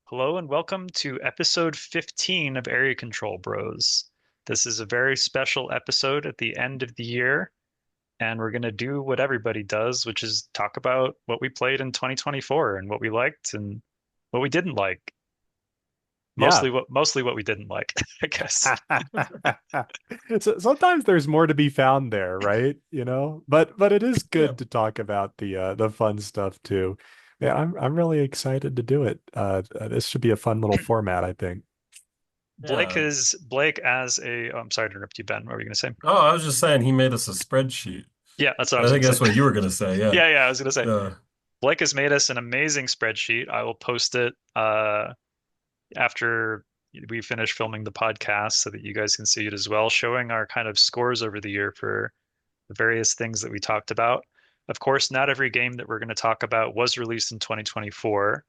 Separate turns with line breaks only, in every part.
Hello and welcome to episode 15 of Area Control Bros. This is a very special episode at the end of the year, and we're going to do what everybody does, which is talk about what we played in 2024 and what we liked and what we didn't like.
Yeah.
Mostly what we didn't like, I guess.
So sometimes there's more to be found there, right? But it is
Yeah.
good to talk about the fun stuff too. Yeah, I'm really excited to do it. This should be a fun little format, I think.
Blake
Yeah.
is Blake as a I'm sorry to interrupt you, Ben. What were you going to say?
Oh, I was just saying he made us a spreadsheet.
Yeah, that's what I
But I
was going
think
to
that's
say.
what you were gonna say. Yeah.
Yeah, I was going to say.
Uh,
Blake has made us an amazing spreadsheet. I will post it after we finish filming the podcast so that you guys can see it as well, showing our kind of scores over the year for the various things that we talked about. Of course, not every game that we're going to talk about was released in 2024.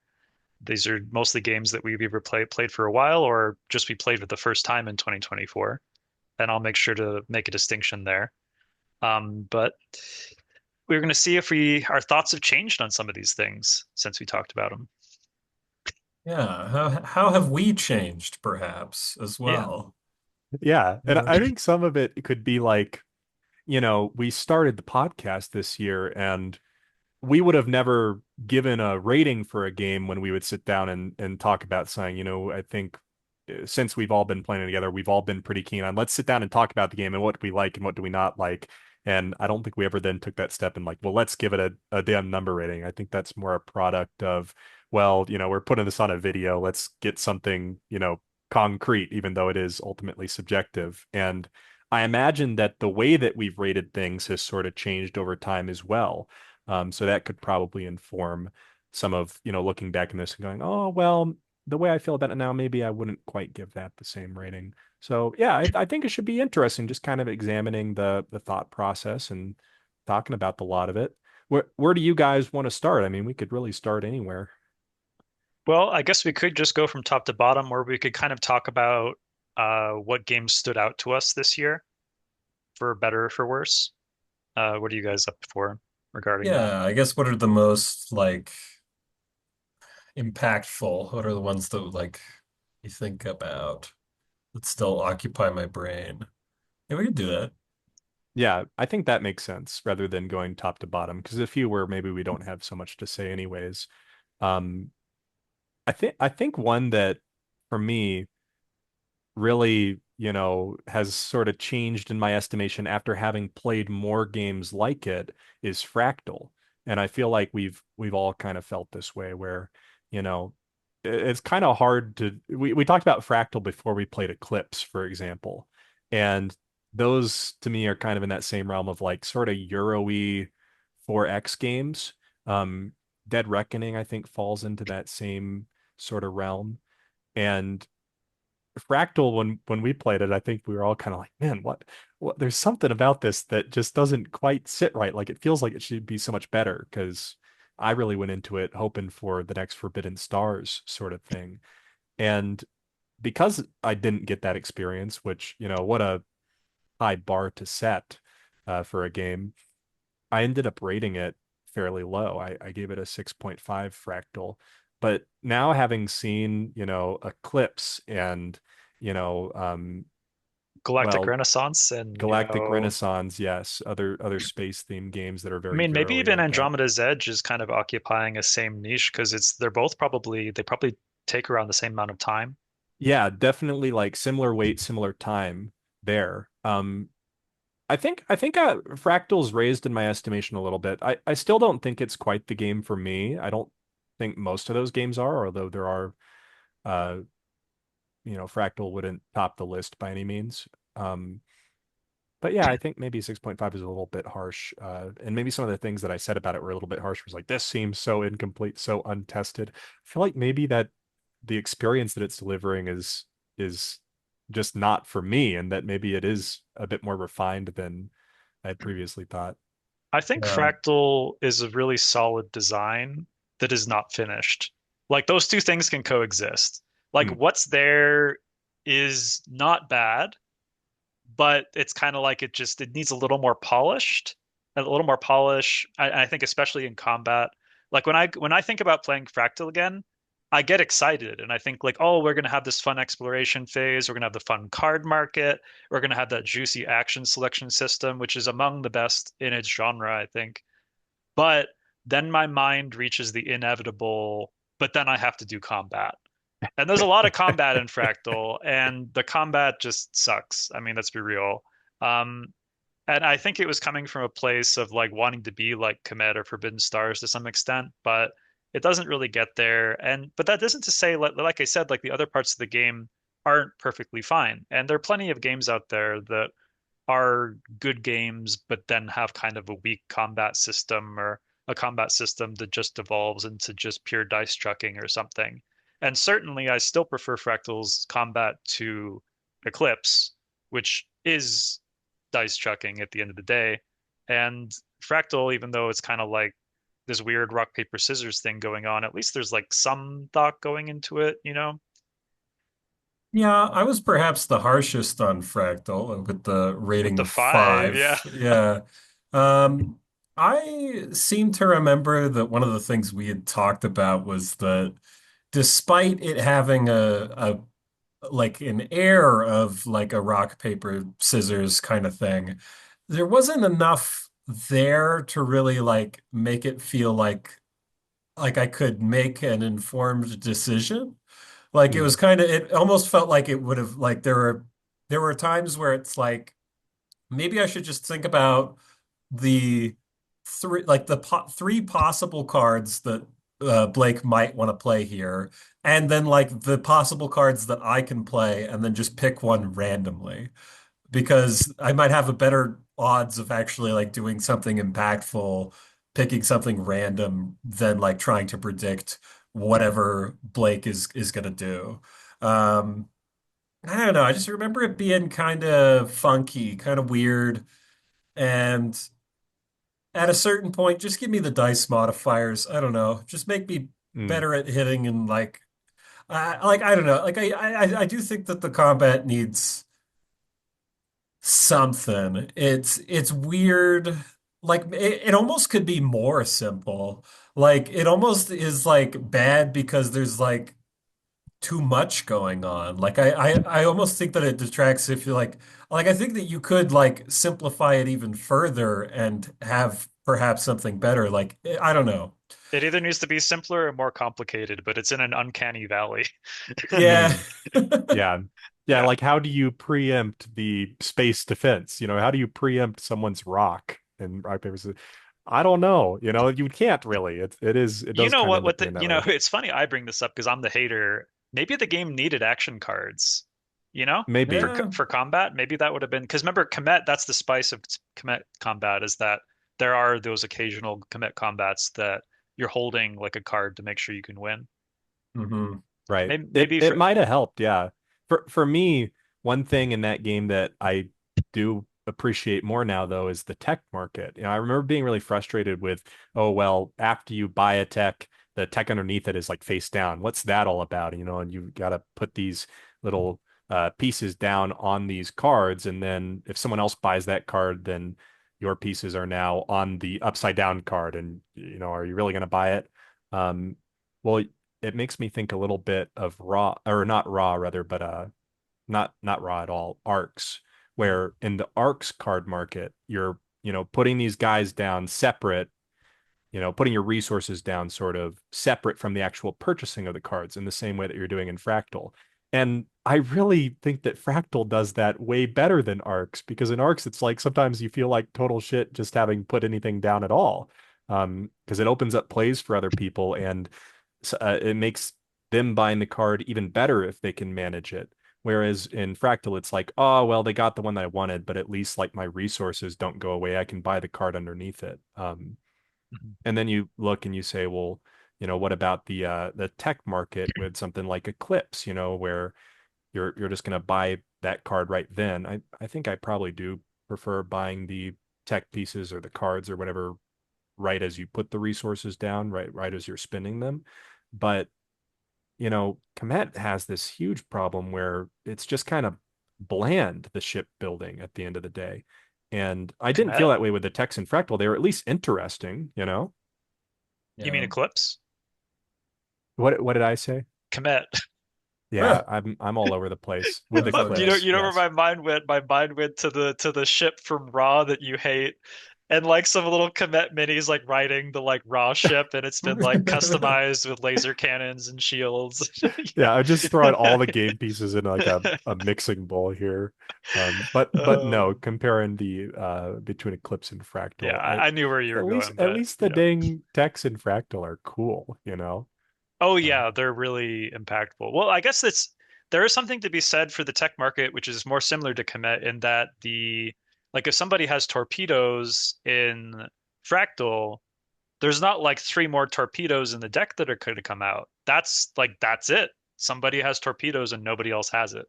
These are mostly games that we've either played for a while or just we played for the first time in 2024. And I'll make sure to make a distinction there. But we're going to see if our thoughts have changed on some of these things since we talked about them.
yeah. How have we changed, perhaps, as
Yeah.
well?
Yeah, and
Yeah.
I think some of it could be like, we started the podcast this year and we would have never given a rating for a game when we would sit down and talk about saying, I think since we've all been playing together, we've all been pretty keen on let's sit down and talk about the game and what do we like and what do we not like. And I don't think we ever then took that step and like, well, let's give it a damn number rating. I think that's more a product of, well, we're putting this on a video. Let's get something, concrete, even though it is ultimately subjective. And I imagine that the way that we've rated things has sort of changed over time as well. So that could probably inform some of, looking back in this and going, oh, well, the way I feel about it now, maybe I wouldn't quite give that the same rating. So yeah, I think it should be interesting, just kind of examining the thought process and talking about the lot of it. Where do you guys want to start? I mean, we could really start anywhere.
Well, I guess we could just go from top to bottom, or we could kind of talk about what games stood out to us this year, for better or for worse. What are you guys up for regarding that?
Yeah, I guess what are the most like impactful? What are the ones that like you think about that still occupy my brain? Yeah, we could do that.
Yeah, I think that makes sense rather than going top to bottom because a few where maybe we don't have so much to say anyways. Um, I think one that for me really, has sort of changed in my estimation after having played more games like it is Fractal. And I feel like we've all kind of felt this way where, you know, it's kind of hard to we talked about Fractal before we played Eclipse, for example. And those to me are kind of in that same realm of like sort of Euro-y 4X games. Um, Dead Reckoning, I think, falls into that same sort of realm. And Fractal, when we played it, I think we were all kind of like, man, what? There's something about this that just doesn't quite sit right. Like it feels like it should be so much better because I really went into it hoping for the next Forbidden Stars sort of thing. And because I didn't get that experience, which, what a high bar to set for a game, I ended up rating it fairly low. I gave it a 6.5 Fractal. But now having seen, Eclipse and, you know, um,
Galactic
well,
Renaissance and
Galactic Renaissance, yes, other space themed games that are
I
very
mean, maybe
Euro-y
even
like that.
Andromeda's Edge is kind of occupying a same niche because they probably take around the same amount of time.
Yeah, definitely like similar weight, similar time there. I think Fractal's raised in my estimation a little bit. I still don't think it's quite the game for me. I don't think most of those games are, although there are uh Fractal wouldn't top the list by any means. Um, but yeah, I think maybe 6.5 is a little bit harsh. And maybe some of the things that I said about it were a little bit harsh. Was like, this seems so incomplete, so untested. I feel like maybe that the experience that it's delivering is just not for me, and that maybe it is a bit more refined than I had previously thought.
I think
Yeah.
Fractal is a really solid design that is not finished. Like those two things can coexist. Like
Hmm.
what's there is not bad, but it's kind of like it needs a little more polished, a little more polish. I think especially in combat. Like when I think about playing Fractal again, I get excited and I think like, oh, we're gonna have this fun exploration phase, we're gonna have the fun card market, we're gonna have that juicy action selection system, which is among the best in its genre, I think. But then my mind reaches the inevitable, but then I have to do combat. And there's a lot of combat in Fractal, and the combat just sucks. I mean, let's be real. Um, and I think it was coming from a place of like wanting to be like Comet or Forbidden Stars to some extent, but it doesn't really get there. And but that isn't to say, like I said, like the other parts of the game aren't perfectly fine. And there are plenty of games out there that are good games, but then have kind of a weak combat system or a combat system that just devolves into just pure dice chucking or something. And certainly, I still prefer Fractal's combat to Eclipse, which is dice chucking at the end of the day. And Fractal, even though it's kind of like this weird rock, paper, scissors thing going on, at least there's like some thought going into it, you know?
Yeah, I was perhaps the harshest on Fractal with the
With
rating
the
of
five, yeah.
5. Yeah. Um, I seem to remember that one of the things we had talked about was that despite it having a like an air of like a rock, paper, scissors kind of thing, there wasn't enough there to really like make it feel like I could make an informed decision. Like it was
Mm,
kind of, it almost felt like it would have, like there were times where it's like maybe I should just think about the three possible cards that Blake might want to play here, and then like the possible cards that I can play, and then just pick one randomly because I might have a better odds of actually like doing something impactful, picking something random than like trying to predict whatever Blake is gonna do. Um, I don't know. I just remember it being kind of funky, kind of weird, and at a certain point, just give me the dice modifiers. I don't know. Just make me
mm,
better at hitting and like I don't know. Like I do think that the combat needs something. It's weird. Like it almost could be more simple. Like it almost is like bad because there's like too much going on. Like I almost think that it detracts if you like I think that you could like simplify it even further and have perhaps something better. Like I don't know.
It either needs to be simpler or more complicated, but it's in an uncanny valley.
Yeah.
mm. Yeah. Yeah,
Yeah.
like how do you preempt the space defense? How do you preempt someone's rock and rock, paper, scissors? I don't know. You can't really. It
You
does
know
kind of
what
end up
what
being that
you know,
way.
it's funny I bring this up because I'm the hater. Maybe the game needed action cards, you know? For
Maybe.
Yeah.
for combat, maybe that would have been because remember Comet, that's the spice of Comet combat is that there are those occasional Comet combats that you're holding like a card to make sure you can win.
Hmm.
Right.
Maybe,
It
maybe
it
for
might have helped, yeah. For me, one thing in that game that I do appreciate more now though is the tech market. I remember being really frustrated with, oh well, after you buy a tech, the tech underneath it is like face down. What's that all about? And you've got to put these little pieces down on these cards, and then if someone else buys that card, then your pieces are now on the upside down card, and are you really going to buy it? Um, well, it makes me think a little bit of raw or not raw rather, but not raw at all, arcs, where in the arcs card market, you're, putting these guys down separate, putting your resources down sort of separate from the actual purchasing of the cards in the same way that you're doing in Fractal. And I really think that Fractal does that way better than Arcs because in Arcs, it's like sometimes you feel like total shit just having put anything down at all. Because it opens up plays for other people and it makes them buying the card even better if they can manage it. Whereas in Fractal, it's like, oh, well, they got the one that I wanted, but at least like my resources don't go away. I can buy the card underneath it. And then you look and you say, well, what about the tech market with something like Eclipse, where you're just going to buy that card right then. I think I probably do prefer buying the tech pieces or the cards or whatever right as you put the resources down, right as you're spending them. But Komet has this huge problem where it's just kind of bland, the ship building at the end of the day. And I didn't feel
Comet.
that way with the techs and Fractal. They were at least interesting.
You mean
Yeah.
Eclipse?
What did I say?
Commit.
Yeah, I'm all over the place with
Yeah,
the
fuck
You
yeah.
know,
clips.
you know where
Yes.
my mind went? My mind went to the ship from Raw that you hate, and like some little Comet minis like riding the like Raw ship, and it's been like customized with laser cannons and shields.
Yeah, I just throw out all the
Yeah.
game pieces in like a mixing bowl here. But no,
Um,
comparing the between Eclipse and
yeah,
Fractal,
I knew where you were going,
at
but
least the
yeah.
dang techs in Fractal are cool, you know?
Oh
Uh,
yeah, they're really impactful. Well, I guess that's there is something to be said for the tech market, which is more similar to Comet in that the like if somebody has torpedoes in Fractal, there's not like three more torpedoes in the deck that are going to come out. That's it. Somebody has torpedoes and nobody else has it.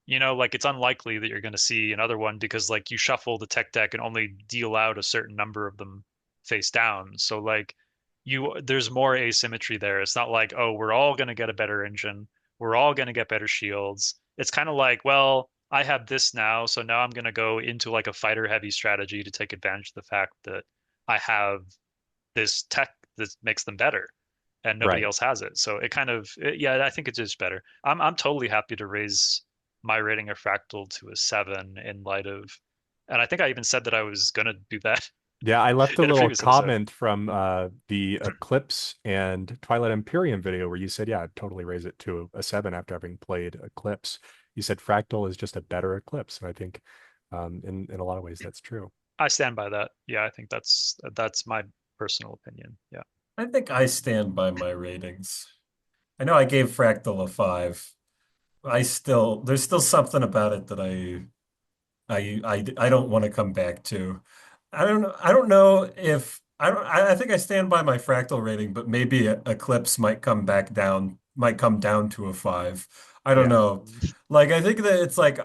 You know, like it's unlikely that you're going to see another one because like you shuffle the tech deck and only deal out a certain number of them face down. So like there's more asymmetry there. It's not like, oh, we're all going to get a better engine. We're all going to get better shields. It's kind of like, well, I have this now, so now I'm going to go into like a fighter heavy strategy to take advantage of the fact that I have this tech that makes them better and nobody
right.
else has it. So yeah, I think it is better. I'm totally happy to raise my rating of Fractal to a 7 in light of, and I think I even said that I was gonna do that
Yeah, I left a
in a
little
previous episode.
comment from the Eclipse and Twilight Imperium video where you said, yeah, I'd totally raise it to a 7 after having played Eclipse. You said Fractal is just a better Eclipse, and I think in a lot of ways that's true.
I stand by that. Yeah, I think that's my personal opinion. Yeah.
I think I stand by my ratings. I know I gave Fractal a 5. There's still something about it that I don't want to come back to. I don't know if I think I stand by my Fractal rating, but maybe Eclipse might come down to a 5. I don't
Yeah.
know. Like I think that it's like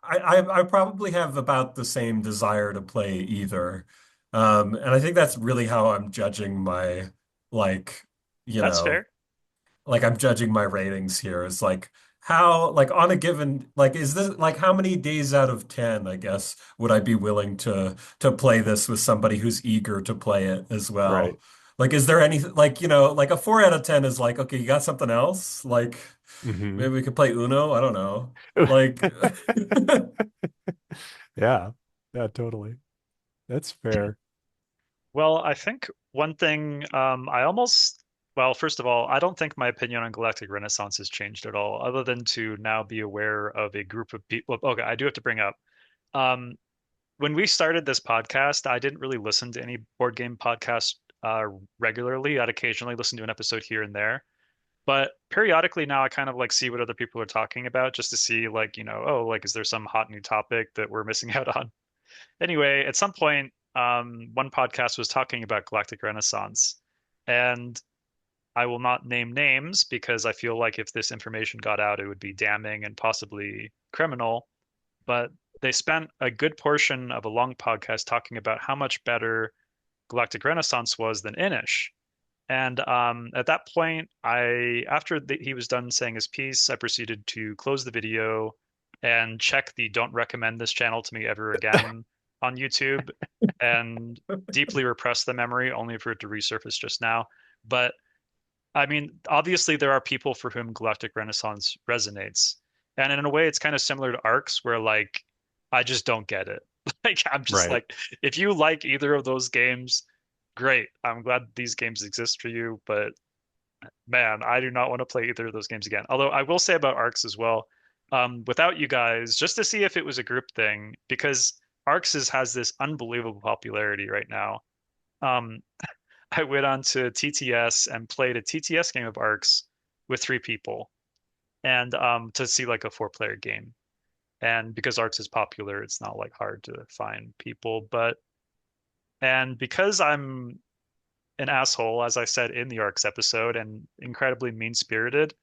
I probably have about the same desire to play either. And I think that's really how I'm judging my like, you
That's
know,
fair.
like I'm judging my ratings here. It's like how like on a given like is this like how many days out of 10, I guess, would I be willing to play this with somebody who's eager to play it as
Right.
well? Like is there any like like a 4 out of 10 is like okay, you got something else? Like
Hmm.
maybe we could play Uno, I don't know. Like
Yeah. Yeah, totally. That's fair.
Well, I think one thing well, first of all, I don't think my opinion on Galactic Renaissance has changed at all, other than to now be aware of a group of people. Okay, I do have to bring up. Um, when we started this podcast, I didn't really listen to any board game podcasts regularly. I'd occasionally listen to an episode here and there, but periodically now I kind of like see what other people are talking about just to see like, oh, like is there some hot new topic that we're missing out on? Anyway, at some point, one podcast was talking about Galactic Renaissance, and I will not name names because I feel like if this information got out, it would be damning and possibly criminal. But they spent a good portion of a long podcast talking about how much better Galactic Renaissance was than Inish. And at that point, he was done saying his piece, I proceeded to close the video and check the "Don't recommend this channel to me ever again" on YouTube, and deeply repress the memory, only for it to resurface just now. But I mean, obviously, there are people for whom Galactic Renaissance resonates, and in a way, it's kind of similar to Arcs, where like I just don't get it. Like I'm just
Right.
like, if you like either of those games, great. I'm glad these games exist for you, but man, I do not want to play either of those games again. Although I will say about Arcs as well, without you guys, just to see if it was a group thing, because has this unbelievable popularity right now. Um, I went on to TTS and played a TTS game of Arcs with 3 people, and to see like a 4-player game. And because Arcs is popular, it's not like hard to find people. And because I'm an asshole, as I said in the Arcs episode, and incredibly mean-spirited,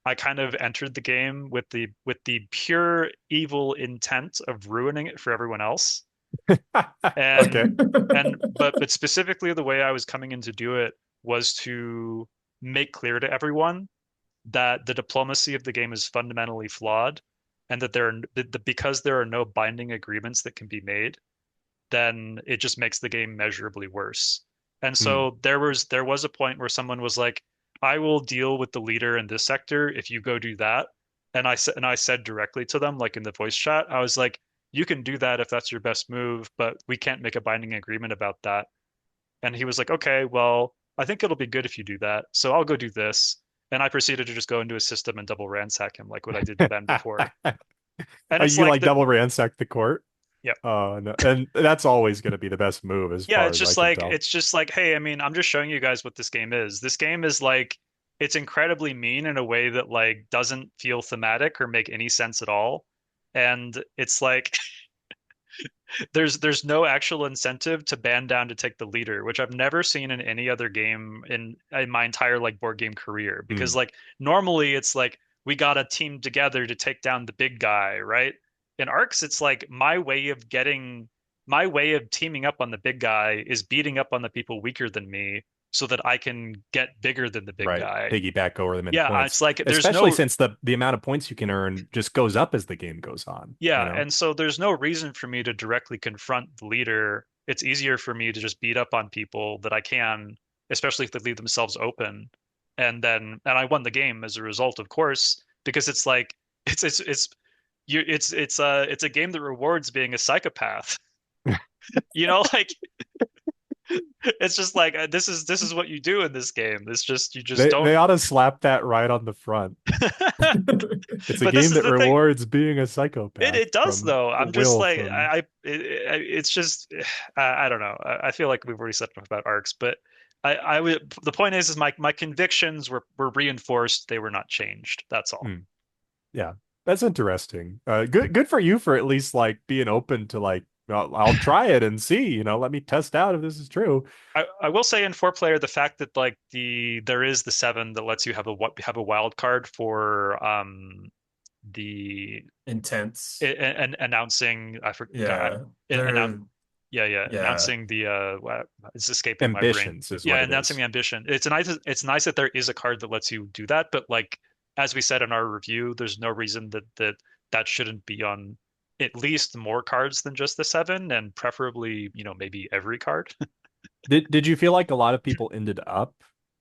I kind of entered the game with the pure evil intent of ruining it for everyone else.
Okay.
And but specifically the way I was coming in to do it was to make clear to everyone that the diplomacy of the game is fundamentally flawed, and that because there are no binding agreements that can be made, then it just makes the game measurably worse. And
Hmm.
so there was a point where someone was like, I will deal with the leader in this sector if you go do that. And I said directly to them, like in the voice chat, I was like, you can do that if that's your best move, but we can't make a binding agreement about that. And he was like, okay, well, I think it'll be good if you do that. So I'll go do this. And I proceeded to just go into his system and double ransack him like what I did to Ben before. And
Oh,
it's
you
like
like
the
double ransack the court?
yeah.
Oh no, and that's always going to be the best move as
Yeah,
far as I can tell.
it's just like, hey, I mean, I'm just showing you guys what this game is. This game is like it's incredibly mean in a way that like doesn't feel thematic or make any sense at all. And it's like there's no actual incentive to band down to take the leader, which I've never seen in any other game in my entire like board game career. Because
Mm,
like normally it's like we got a team together to take down the big guy, right? In Arcs, it's like my way of teaming up on the big guy is beating up on the people weaker than me so that I can get bigger than the big
right,
guy.
piggyback over them in
Yeah,
points,
it's like there's
especially
no
since the amount of points you can earn just goes up as the game goes on. You
Yeah,
know.
and so there's no reason for me to directly confront the leader. It's easier for me to just beat up on people that I can, especially if they leave themselves open. And I won the game as a result, of course, because it's like it's you it's a game that rewards being a psychopath. You know, like it's just like this is what you do in this game. It's just you just don't.
They ought to slap that right on the front. It's a
But this
game
is
that
the thing.
rewards being a
It
psychopath
it does
from
though. I'm just
Will
like
from
it's just I don't know. I feel like we've already said enough about arcs, but I would the point is my convictions were reinforced. They were not changed. That's all.
Hmm, yeah, that's interesting. Good for you for at least like being open to like I'll try it and see, let me test out if this is true.
I will say in four player the fact that like there is the seven that lets you have a wild card for the
Intense.
and announcing I forgot
Yeah.
announce
They're
yeah,
yeah.
announcing the it's escaping my brain.
Ambitions is what
Yeah,
it
announcing
is.
the ambition. It's nice that there is a card that lets you do that, but like as we said in our review, there's no reason that shouldn't be on at least more cards than just the seven, and preferably, maybe every card.
Did you feel like a lot of people ended up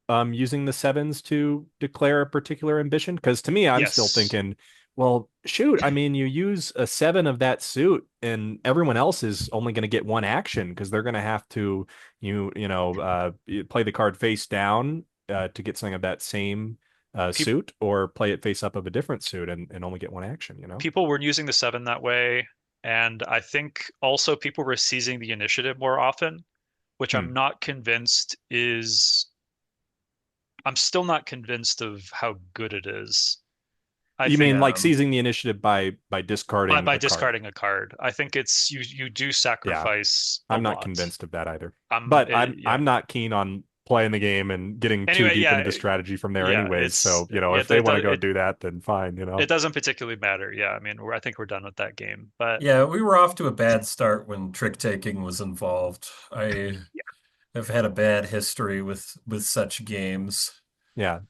using the sevens to declare a particular ambition? Because to me, I'm still
Yes.
thinking, well, shoot, I mean, you use a seven of that suit, and everyone else is only going to get one action because they're going to have to play the card face down to get something of that same
Pe
suit, or play it face up of a different suit and only get one action.
People were using the seven that way, and I think also people were seizing the initiative more often, which
Hmm.
I'm still not convinced of how good it is. I
You
think
mean like
yeah.
seizing the initiative by
by
discarding
by
a card?
discarding a card, I think it's you do
Yeah.
sacrifice a
I'm not
lot.
convinced of that either. But
Yeah.
I'm not keen on playing the game and getting too
Anyway,
deep into
yeah,
the strategy from there
yeah,
anyways. So,
yeah,
if they want to go do that, then fine.
it doesn't particularly matter. Yeah, I mean, I think we're done with that game. But
Yeah, we were off to a bad start when trick taking was involved. I
yeah,
have had a bad history with such games.
Yeah.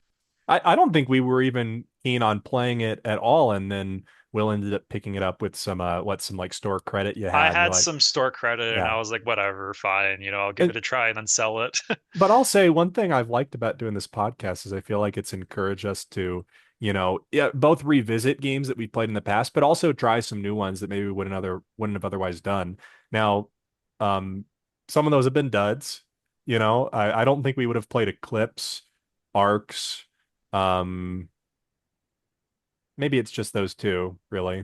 I don't think we were even keen on playing it at all, and then Will ended up picking it up with some like store credit you
I
had, and you're
had
like,
some store credit and
yeah.
I was like, whatever, fine, I'll give it a try and then sell it.
But I'll say one thing I've liked about doing this podcast is I feel like it's encouraged us to, yeah, both revisit games that we played in the past, but also try some new ones that maybe we wouldn't have otherwise done. Now, um, some of those have been duds. I don't think we would have played Eclipse, Arcs. Um, Maybe it's just those two, really.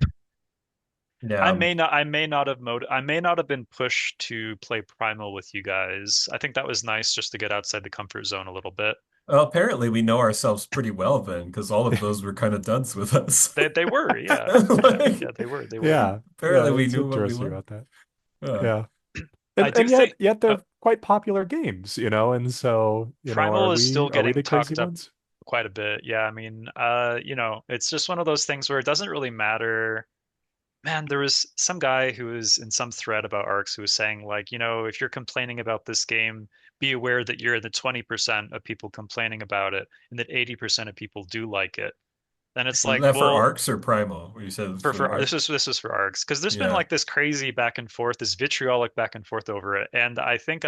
Yeah.
I may not have been pushed to play Primal with you guys. I think that was nice just to get outside the comfort zone a little bit.
Well, apparently we know ourselves pretty well then, because all of those were kind of duds with us.
They were, yeah. Yeah,
Like,
yeah, they were.
Yeah, yeah,
apparently we
it's
knew what we
interesting
liked.
about that.
Yeah.
Yeah.
I
And
do
and
think
yet they're quite popular games, and so,
Primal is still
are we
getting
the crazy
talked up
ones?
quite a bit. Yeah, I mean, it's just one of those things where it doesn't really matter. Man, there was some guy who was in some thread about ARCs who was saying, like, if you're complaining about this game, be aware that you're in the 20% of people complaining about it and that 80% of people do like it. Then it's
Was
like,
that for
well,
Arcs or Primal? You said for the
for
Arc.
this is for ARCs because there's been
Yeah.
like this crazy back and forth, this vitriolic back and forth over it. And I think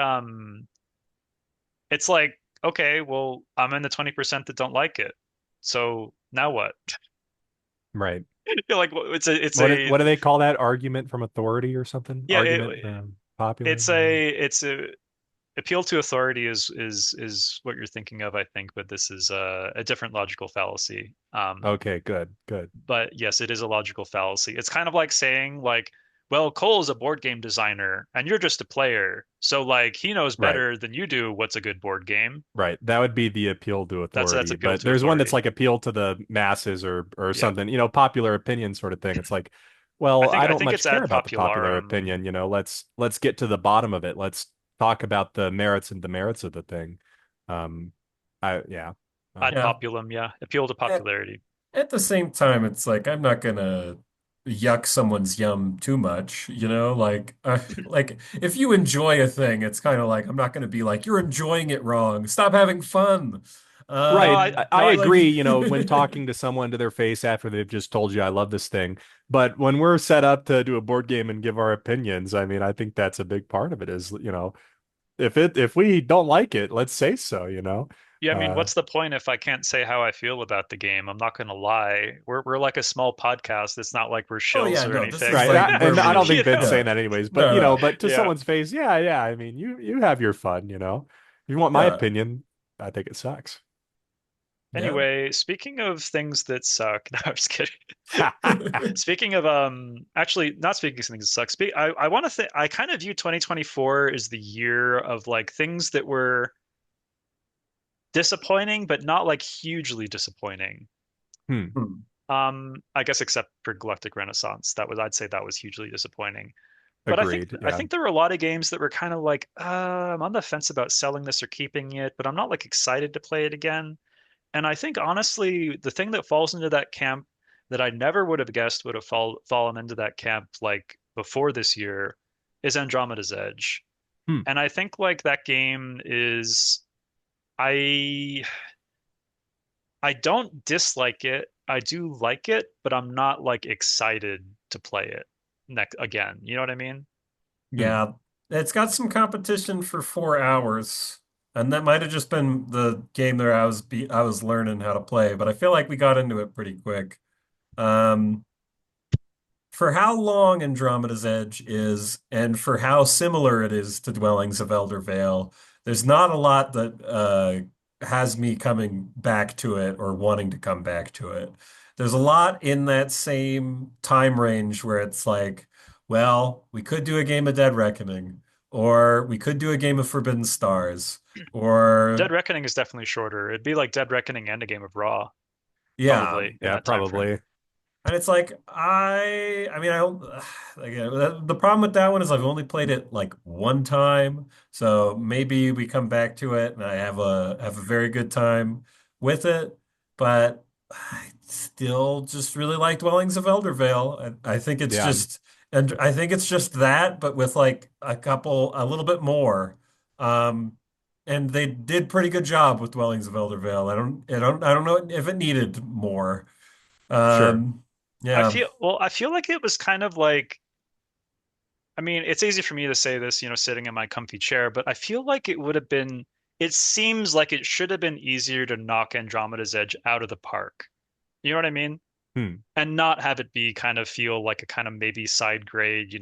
it's like okay, well, I'm in the 20% that don't like it. So now what?
Right.
You're like, it's
What
a,
do they call that? Argument from authority or something?
yeah,
Argument from popular?
it's a appeal to authority is what you're thinking of, I think, but this is a different logical fallacy.
Okay, good, good.
But yes, it is a logical fallacy. It's kind of like saying like, well, Cole's a board game designer and you're just a player. So like he knows
Right.
better than you do what's a good board game.
Right. That would be the appeal to
That's
authority.
appeal
But
to
there's one that's
authority.
like appeal to the masses or
Yeah.
something, popular opinion sort of thing. It's like,
I
well,
think
I
I
don't
think
much
it's
care
ad
about the popular
popularum.
opinion, let's get to the bottom of it. Let's talk about the merits and demerits of the thing. Um, yeah.
Ad
Um,
Yeah.
populum, yeah. Appeal to
At,
popularity.
at the same time, it's like I'm not gonna yuck someone's yum too much, you know? Like if you enjoy a thing, it's kind of like I'm not gonna be like you're enjoying it wrong. Stop having fun.
No,
Right. I
no, I
Like
agree, when talking to someone to their face after they've just told you I love this thing. But when we're set up to do a board game and give our opinions, I mean, I think that's a big part of it is, if we don't like it, let's say so,
yeah, I mean,
Uh
what's the point if I can't say how I feel about the game? I'm not gonna lie. We're like a small podcast. It's not like we're
oh
shills
yeah,
or
no, this is
anything.
right.
like where
And I don't
we're
think
You
Ben's
know?
saying
yeah.
that anyways, but
No, no.
but to
Yeah.
someone's face, yeah, yeah. I mean, you have your fun. If you want my
Yeah.
opinion, I think it sucks.
Yeah.
Anyway, speaking of things that suck, no, I'm just kidding. Speaking of actually not speaking of things that suck, I want to think I kind of view 2024 as the year of like things that were disappointing, but not like hugely disappointing.
Hmm.
Hmm.
I guess except for Galactic Renaissance. I'd say that was hugely disappointing. But
Agreed.
I
Yeah.
think there were a lot of games that were kind of like, I'm on the fence about selling this or keeping it, but I'm not like excited to play it again. And I think honestly, the thing that falls into that camp that I never would have guessed would have fallen into that camp like before this year is Andromeda's Edge.
Hmm.
And I think like that game is I I don't dislike it. I do like it, but I'm not like excited to play it next again. You know what I mean?
Hmm.
Yeah. It's got some competition for 4 hours. And that might have just been the game that I was learning how to play, but I feel like we got into it pretty quick. Um, for how long Andromeda's Edge is, and for how similar it is to Dwellings of Elder Vale, there's not a lot that has me coming back to it or wanting to come back to it. There's a lot in that same time range where it's like, well, we could do a game of Dead Reckoning, or we could do a game of Forbidden Stars, or
Dead Reckoning is definitely shorter. It'd be like Dead Reckoning and a game of Raw,
yeah.
probably in
Yeah,
that time frame.
probably.
And it's like I mean I don't again the problem with that one is I've only played it like one time, so maybe we come back to it and I have a very good time with it, but I still just really like Dwellings of Eldervale. I think it's
Yeah,
just and I think it's just that, but with like a little bit more. Um, and they did pretty good job with Dwellings of Eldervale. I don't know if it needed more.
sure.
Um, yeah.
I feel like it was kind of like, I mean, it's easy for me to say this, sitting in my comfy chair, but I feel like it seems like it should have been easier to knock Andromeda's Edge out of the park. You know what I mean?
Hmm.
And not have it be kind of feel like a kind of maybe side grade,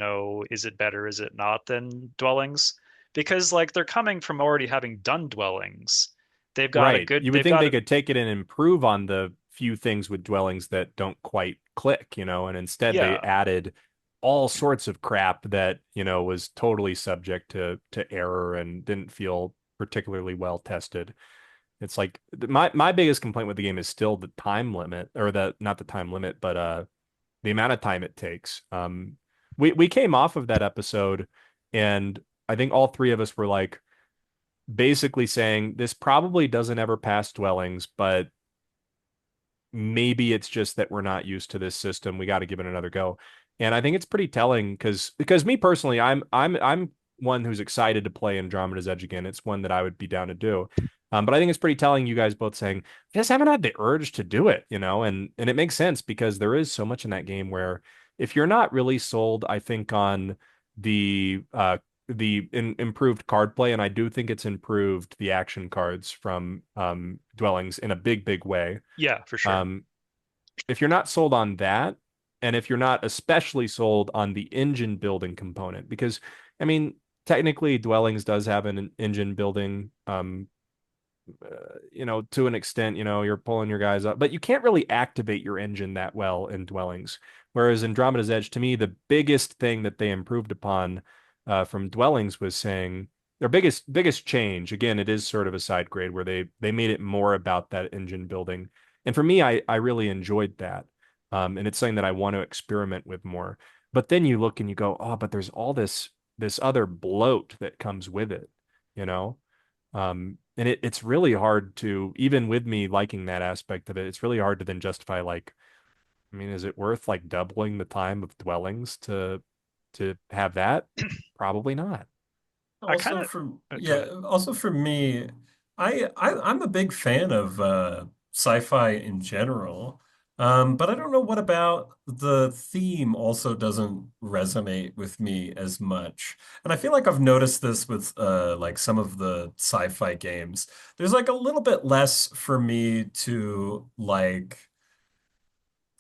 is it better, is it not than Dwellings? Because like they're coming from already having done Dwellings.
Right. You would
They've
think
got
they
it.
could take it and improve on the few things with dwellings that don't quite click, and instead they
Yeah.
added all sorts of crap that, was totally subject to error and didn't feel particularly well tested. It's like my biggest complaint with the game is still the time limit, or the not the time limit, but the amount of time it takes. We came off of that episode, and I think all three of us were like basically saying this probably doesn't ever pass dwellings, but maybe it's just that we're not used to this system. We got to give it another go. And I think it's pretty telling because me personally, I'm one who's excited to play Andromeda's Edge again. It's one that I would be down to do. But I think it's pretty telling you guys both saying I just haven't had the urge to do it, and it makes sense because there is so much in that game where if you're not really sold, I think on the the improved card play, and I do think it's improved the action cards from Dwellings in a big way.
Yeah, for sure.
Um, if you're not sold on that, and if you're not especially sold on the engine building component, because I mean, technically Dwellings does have an engine building to an extent, you're pulling your guys up, but you can't really activate your engine that well in Dwellings. Whereas Andromeda's Edge, to me, the biggest thing that they improved upon from Dwellings was saying their biggest change. Again, it is sort of a side grade where they made it more about that engine building, and for me, I really enjoyed that, and it's something that I want to experiment with more. But then you look and you go, oh, but there's all this other bloat that comes with it, you know. And it's really hard to, even with me liking that aspect of it, it's really hard to then justify like, I mean, is it worth like doubling the time of Dwellings to have that? Probably not.
I kind
Also
of
for
Go
yeah,
ahead.
also for me, I'm a big fan of sci-fi in general. But I don't know what about the theme also doesn't resonate with me as much. And I feel like I've noticed this with like some of the sci-fi games. There's like a little bit less for me to like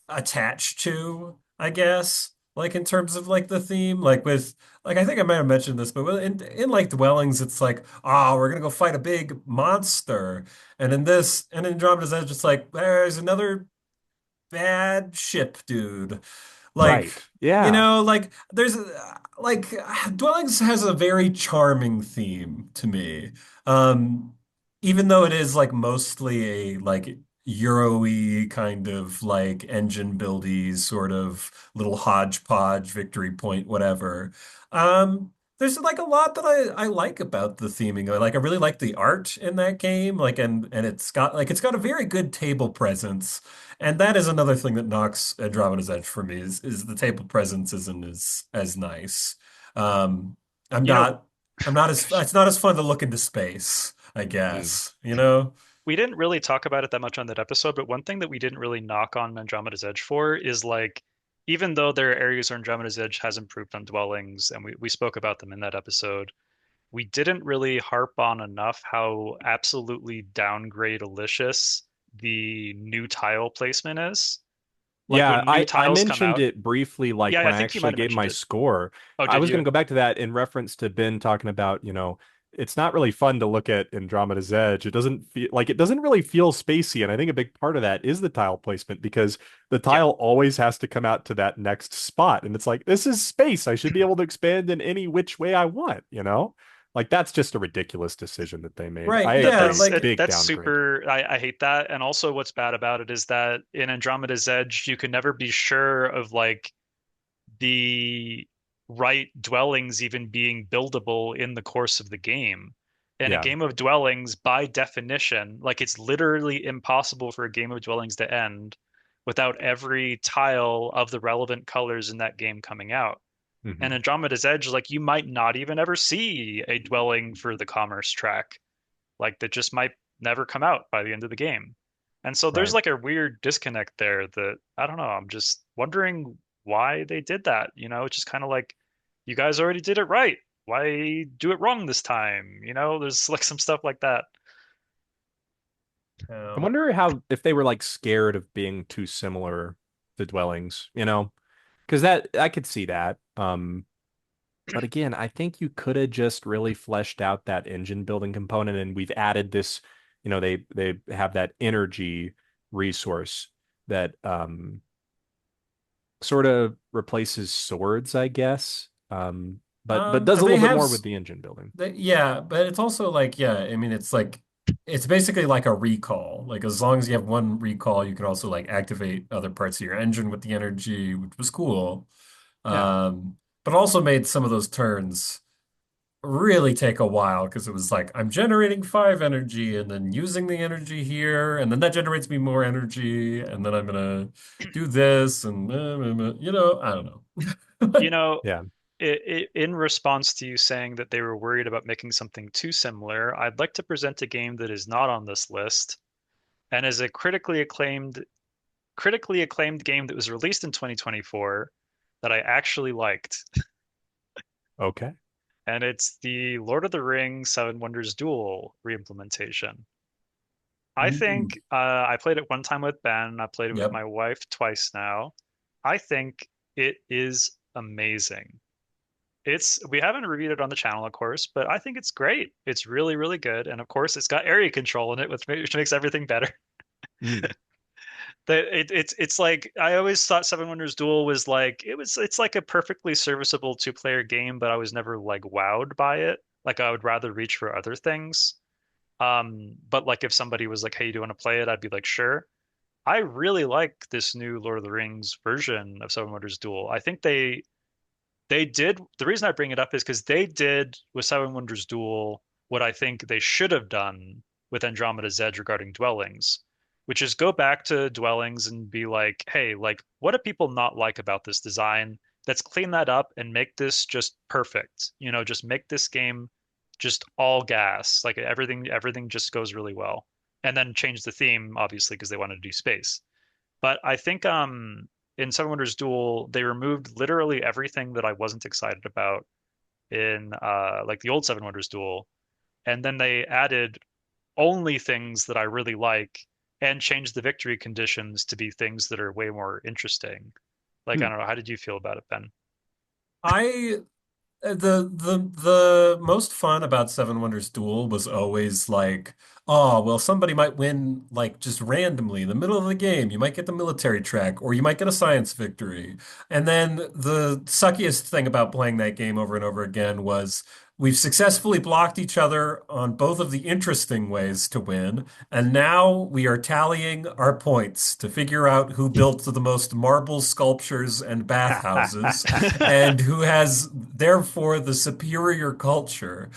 attached to, I guess, like in terms of like the theme, like with like I think I might have mentioned this, but in like Dwellings, it's like, oh, we're gonna go fight a big monster, and in this, and in Andromeda's Edge, it's like there's another bad ship, dude. Like,
Right. Yeah.
like there's like Dwellings has a very charming theme to me. Um, Even though it is like mostly a like Euro-y kind of like engine buildy sort of little hodgepodge victory point, whatever. There's like a lot that I like about the theming. Like I really like the art in that game. Like and it's got a very good table presence. And that is another thing that knocks Andromeda's Edge for me is the table presence isn't as nice. Um, I'm
You know,
not I'm not as it's not as fun to look into space, I
Mm.
guess, you know?
we didn't really talk about it that much on that episode, but one thing that we didn't really knock on Andromeda's Edge for is like, even though there are areas where Andromeda's Edge has improved on dwellings, and we spoke about them in that episode, we didn't really harp on enough how absolutely downgrade-alicious the new tile placement is. Like
Yeah,
when new
I
tiles come
mentioned
out.
it briefly, like
Yeah,
when
I
I
think you might
actually
have
gave
mentioned
my
it.
score.
Oh,
I
did
was going
you?
to go back to that in reference to Ben talking about, it's not really fun to look at Andromeda's Edge. It doesn't really feel spacey, and I think a big part of that is the tile placement because the
Yeah.
tile always has to come out to that next spot, and it's like this is space. I should be able to expand in any which way I want, you know? Like that's just a ridiculous decision that they made.
Right.
I
Yeah,
That's
like
big
that's
downgrade.
super. I hate that. And also, what's bad about it is that in Andromeda's Edge, you can never be sure of like the right dwellings even being buildable in the course of the game. In a
Yeah.
game of dwellings, by definition, like it's literally impossible for a game of dwellings to end without every tile of the relevant colors in that game coming out. And
Hmm.
Andromeda's Edge, like you might not even ever see a dwelling for the commerce track, like that just might never come out by the end of the game. And so there's
Right.
like a weird disconnect there that I don't know. I'm just wondering why they did that. It's just kind of like you guys already did it right. Why do it wrong this time? There's like some stuff like that.
I
um,
wonder how if they were like scared of being too similar to dwellings, because that I could see that. But again, I think you could have just really fleshed out that engine building component, and we've added this. They have that energy resource that sort of replaces swords, I guess. But does a
they
little bit
have
more with the engine building.
yeah, but it's also like yeah, I mean it's like it's basically like a recall. Like as long as you have one recall, you can also like activate other parts of your engine with the energy, which was cool.
Yeah.
But also made some of those turns really take a while because it was like I'm generating 5 energy and then using the energy here, and then that generates me more energy, and then I'm gonna do this and I don't
You
know.
know,
Yeah.
in response to you saying that they were worried about making something too similar, I'd like to present a game that is not on this list and is a critically acclaimed game that was released in 2024 that I actually liked.
Okay.
and it's the Lord of the Rings Seven Wonders Duel reimplementation. I
Ooh.
think I played it one time with Ben. I played it with
Yep.
my wife twice now. I think it is amazing. We haven't reviewed it on the channel, of course, but I think it's great. It's really, really good. And of course, it's got area control in it, which makes everything better.
Mm.
It's like I always thought Seven Wonders Duel was like it's like a perfectly serviceable two-player game, but I was never like wowed by it. Like I would rather reach for other things. But like if somebody was like, "Hey, do you want to play it?" I'd be like, "Sure." I really like this new Lord of the Rings version of Seven Wonders Duel. I think they did the reason I bring it up is because they did with Seven Wonders Duel what I think they should have done with Andromeda's Edge regarding dwellings, which is go back to dwellings and be like, hey, like what do people not like about this design? Let's clean that up and make this just perfect. Just make this game just all gas. Like everything just goes really well. And then change the theme, obviously, because they wanted to do space. But I think in Seven Wonders Duel, they removed literally everything that I wasn't excited about in like the old Seven Wonders Duel, and then they added only things that I really like and changed the victory conditions to be things that are way more interesting. Like I
Hmm.
don't know, how did you feel about it, Ben?
I the most fun about Seven Wonders Duel was always like, oh, well, somebody might win like just randomly in the middle of the game. You might get the military track, or you might get a science victory. And then the suckiest thing about playing that game over and over again was we've successfully blocked each other on both of the interesting ways to win, and now we are tallying our points to figure out who built the most marble sculptures and bathhouses and who has therefore the superior culture.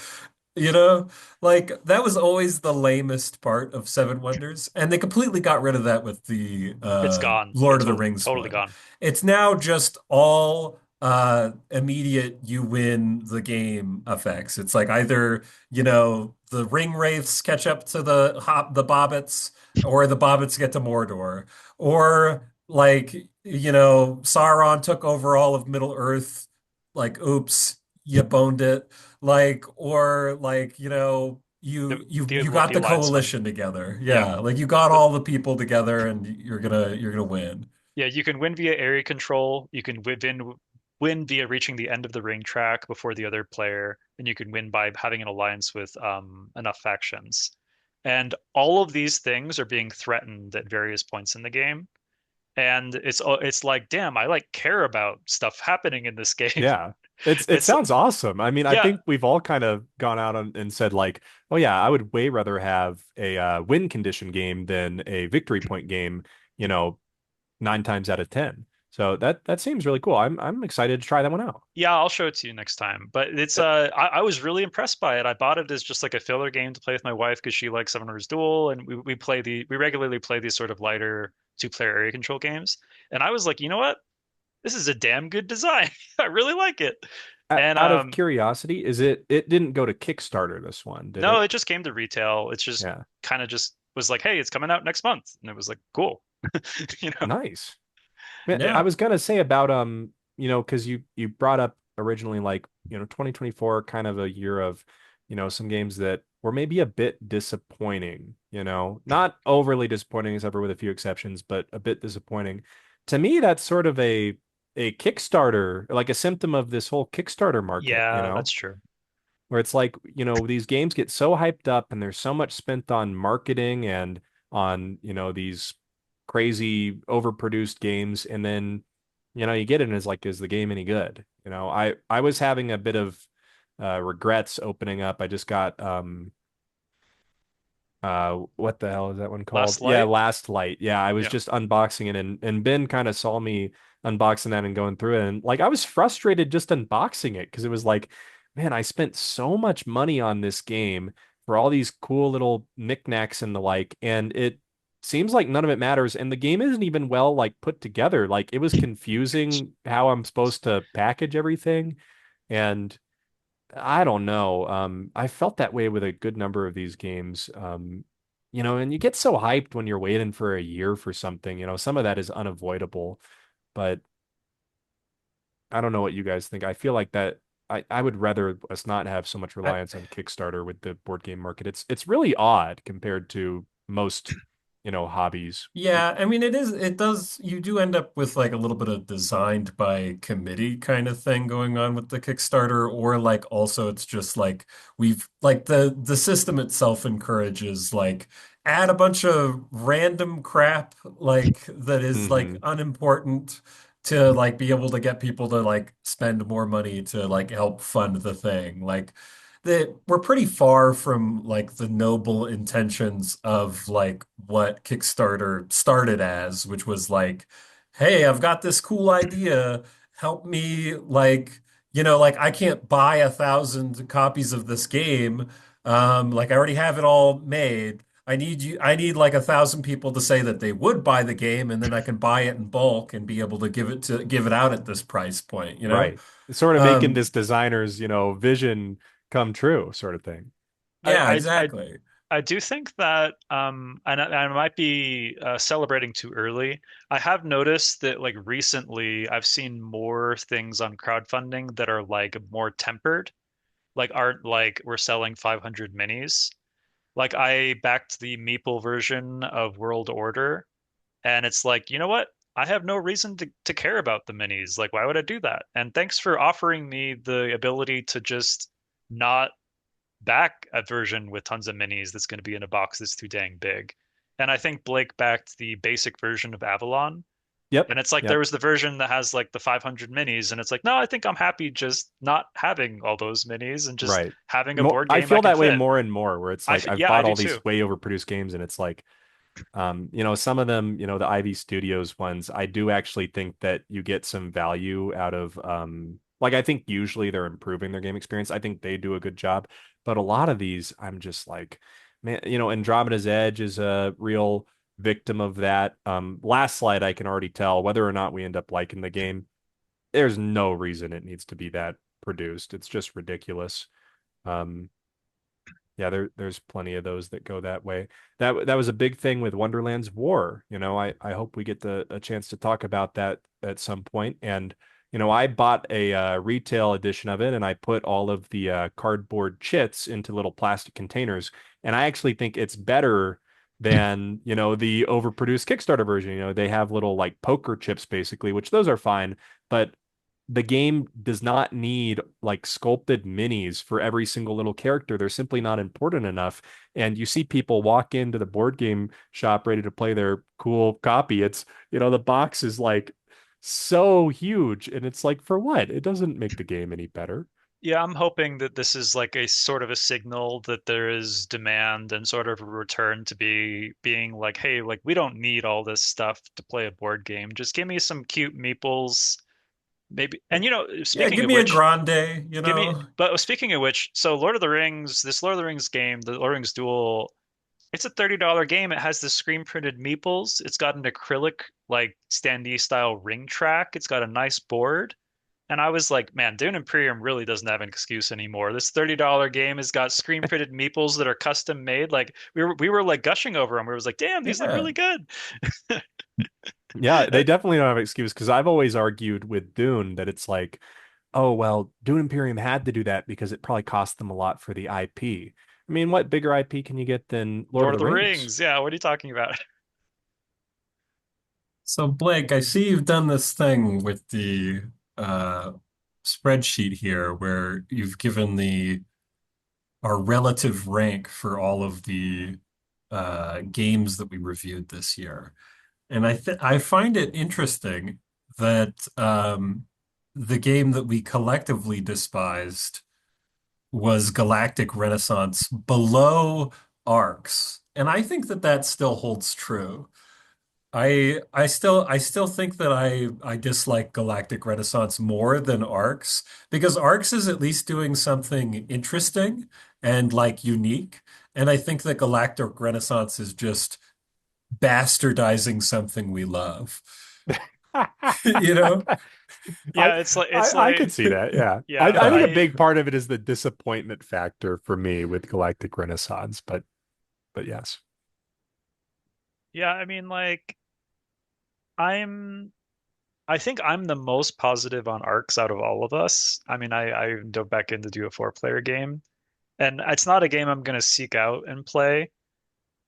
You know, like that was always the lamest part of Seven Wonders, and they completely got rid of that with the
It's gone. Yeah,
Lord of the Rings
totally
one.
gone.
It's now just all immediate you win the game effects. It's like either, the ring wraiths catch up to the bobbits, or the bobbits get to Mordor, or like, Sauron took over all of Middle Earth, like oops, you boned it. Like, or like,
The
you got
the
the
Alliance one.
coalition together.
Yeah.
Yeah, like you got
The,
all the people together and you're gonna win.
Yeah, you can win via area control. You can win via reaching the end of the ring track before the other player, and you can win by having an alliance with enough factions. And all of these things are being threatened at various points in the game. And it's like, damn, I like care about stuff happening in this game.
Yeah. It
It's
sounds awesome. I mean, I
yeah,
think we've all kind of gone out and said like, oh yeah, I would way rather have a win condition game than a victory point game, you know, 9 times out of 10. So that seems really cool. I'm excited to try that one out.
yeah, I'll show it to you next time. But it's I was really impressed by it. I bought it as just like a filler game to play with my wife because she likes Seven Wonders Duel, and we regularly play these sort of lighter two-player area control games. And I was like, you know what? This is a damn good design. I really like it. And
Out of curiosity, it didn't go to Kickstarter this one, did
no,
it?
it just came to retail. It's just
Yeah.
kind of just was like, hey, it's coming out next month, and it was like, cool. You know?
Nice. Man, I
Yeah.
was gonna say about because you brought up originally like, 2024 kind of a year of, some games that were maybe a bit disappointing, not overly disappointing except for with a few exceptions, but a bit disappointing. To me, that's sort of a Kickstarter, like a symptom of this whole Kickstarter market,
Yeah, that's true.
where it's like, these games get so hyped up and there's so much spent on marketing and on, these crazy overproduced games. And then, you get it and it's like, is the game any good? I was having a bit of regrets opening up. I just got what the hell is that one called?
Last
Yeah,
Light.
Last Light. Yeah, I was
Yeah.
just unboxing it and Ben kind of saw me unboxing that and going through it. And like I was frustrated just unboxing it because it was like, man, I spent so much money on this game for all these cool little knickknacks and the like, and it seems like none of it matters. And the game isn't even well like put together. Like it was confusing how I'm supposed to package everything. And I don't know. I felt that way with a good number of these games. And you get so hyped when you're waiting for a year for something, some of that is unavoidable, but I don't know what you guys think. I feel like that I would rather us not have so much
I,
reliance on Kickstarter with the board game market. It's really odd compared to most, hobbies.
Yeah, I mean it does you do end up with like a little bit of designed by committee kind of thing going on with the Kickstarter, or like also it's just like we've like the system itself encourages like add a bunch of random crap like that is like
Hmm.
unimportant to like be able to get people to like spend more money to like help fund the thing. Like that we're pretty far from like the noble intentions of like what Kickstarter started as, which was like, hey, I've got this cool idea. Help me like, like I can't buy 1,000 copies of this game. Like I already have it all made. I need like 1,000 people to say that they would buy the game, and then I can buy it in bulk and be able to give it out at this price point, you know?
Right. It's sort of making
Um,
this designer's, vision come true, sort of thing.
I,
yeah,
I, I
exactly.
I do think that, and I might be celebrating too early. I have noticed that like recently I've seen more things on crowdfunding that are like more tempered, like aren't like we're selling 500 minis. Like I backed the Meeple version of World Order, and it's like, you know what? I have no reason to care about the minis. Like, why would I do that? And thanks for offering me the ability to just not back a version with tons of minis that's going to be in a box that's too dang big. And I think Blake backed the basic version of Avalon.
Yep.
And it's like there
Yep.
was the version that has like the 500 minis. And it's like, no, I think I'm happy just not having all those minis and just
Right.
having a board
I
game I
feel
can
that way
fit.
more and more, where it's like I've
Yeah, I
bought
do
all
too.
these way overproduced games, and it's like, some of them, the Ivy Studios ones, I do actually think that you get some value out of, like I think usually they're improving their game experience. I think they do a good job, but a lot of these, I'm just like, man, Andromeda's Edge is a real victim of that. Last Slide, I can already tell whether or not we end up liking the game. There's no reason it needs to be that produced. It's just ridiculous. Um, yeah, there's plenty of those that go that way. That was a big thing with Wonderland's War. I hope we get a chance to talk about that at some point. And I bought a retail edition of it, and I put all of the cardboard chits into little plastic containers. And I actually think it's better than the overproduced Kickstarter version. They have little like poker chips basically, which those are fine, but the game does not need like sculpted minis for every single little character. They're simply not important enough. And you see people walk into the board game shop ready to play their cool copy. It's, the box is like so huge. And it's like, for what? It doesn't make the game any better.
Yeah, I'm hoping that this is like a sort of a signal that there is demand and sort of a return to being like, hey, like we don't need all this stuff to play a board game. Just give me some cute meeples, maybe. And
Yeah,
speaking
give
of
me a
which,
grande, you
give me.
know?
But speaking of which, so Lord of the Rings, this Lord of the Rings game, the Lord of the Rings Duel, it's a $30 game. It has the screen printed meeples. It's got an acrylic like standee style ring track. It's got a nice board. And I was like, man, Dune Imperium really doesn't have an excuse anymore. This $30 game has got screen printed meeples that are custom made. Like we were like gushing over them. We was like, damn, these look
Yeah.
really good.
Yeah, they definitely don't have an excuse because I've always argued with Dune that it's like, oh, well, Dune Imperium had to do that because it probably cost them a lot for the IP. I mean, what bigger IP can you get than Lord of
Lord
the
of the
Rings?
Rings. Yeah, what are you talking about?
So Blake, I see you've done this thing with the uh spreadsheet here where you've given the our relative rank for all of the games that we reviewed this year. And I find it interesting that the game that we collectively despised was Galactic Renaissance below Arcs. And I think that that still holds true. I still think that I dislike Galactic Renaissance more than Arcs because Arcs is at least doing something interesting and like unique. And I think that Galactic Renaissance is just bastardizing something we love. You know?
I,
Yeah,
I
it's
I
like
could see that. Yeah,
yeah,
I think a
I
big part of it is the disappointment factor for me with Galactic Renaissance, but yes.
yeah, I mean like I'm I think I'm the most positive on arcs out of all of us. I mean, I dove back in to do a four-player game, and it's not a game I'm going to seek out and play.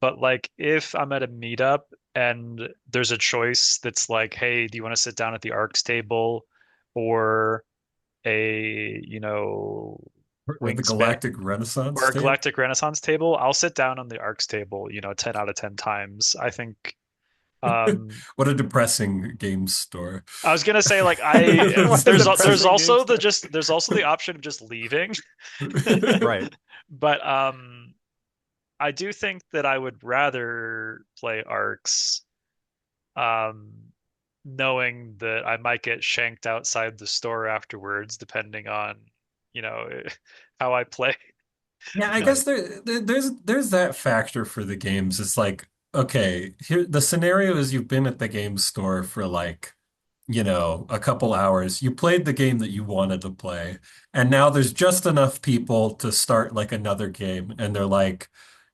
But like, if I'm at a meetup and there's a choice that's like, hey, do you want to sit down at the arcs table or a,
Or the
wingspan
Galactic Renaissance
or a
tape.
Galactic Renaissance table? I'll sit down on the arcs table, 10 out of 10 times. I think. Um,
What a depressing game store.
I was gonna say like
What a
there's
depressing game
also
store.
there's also the option of just leaving.
Right.
But I do think that I would rather play arcs um knowing that I might get shanked outside the store afterwards depending on, you know, how I play.
Yeah, I guess
Right.
there's that factor for the games. It's like, okay, here the scenario is you've been at the game store for like, a couple hours. You played the game that you wanted to play, and now there's just enough people to start like another game, and they're like,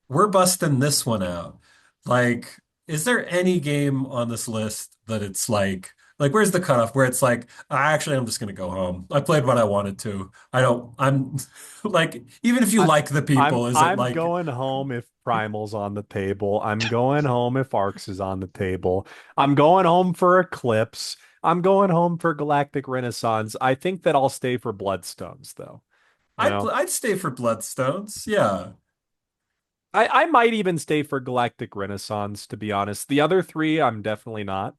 we're busting this one out. Like, is there any game on this list that it's like where's the cutoff where it's like, I'm just gonna go home. I played what I wanted to. I'm like, even if you
I,
like the people, is it
I'm
like
going home if Primal's on the table. I'm going home if Arcs is on the table. I'm going home for Eclipse. I'm going home for Galactic Renaissance. I think that I'll stay for Bloodstones though. You know,
I'd stay for Bloodstones. Yeah.
I might even stay for Galactic Renaissance to be honest. The other three, I'm definitely not.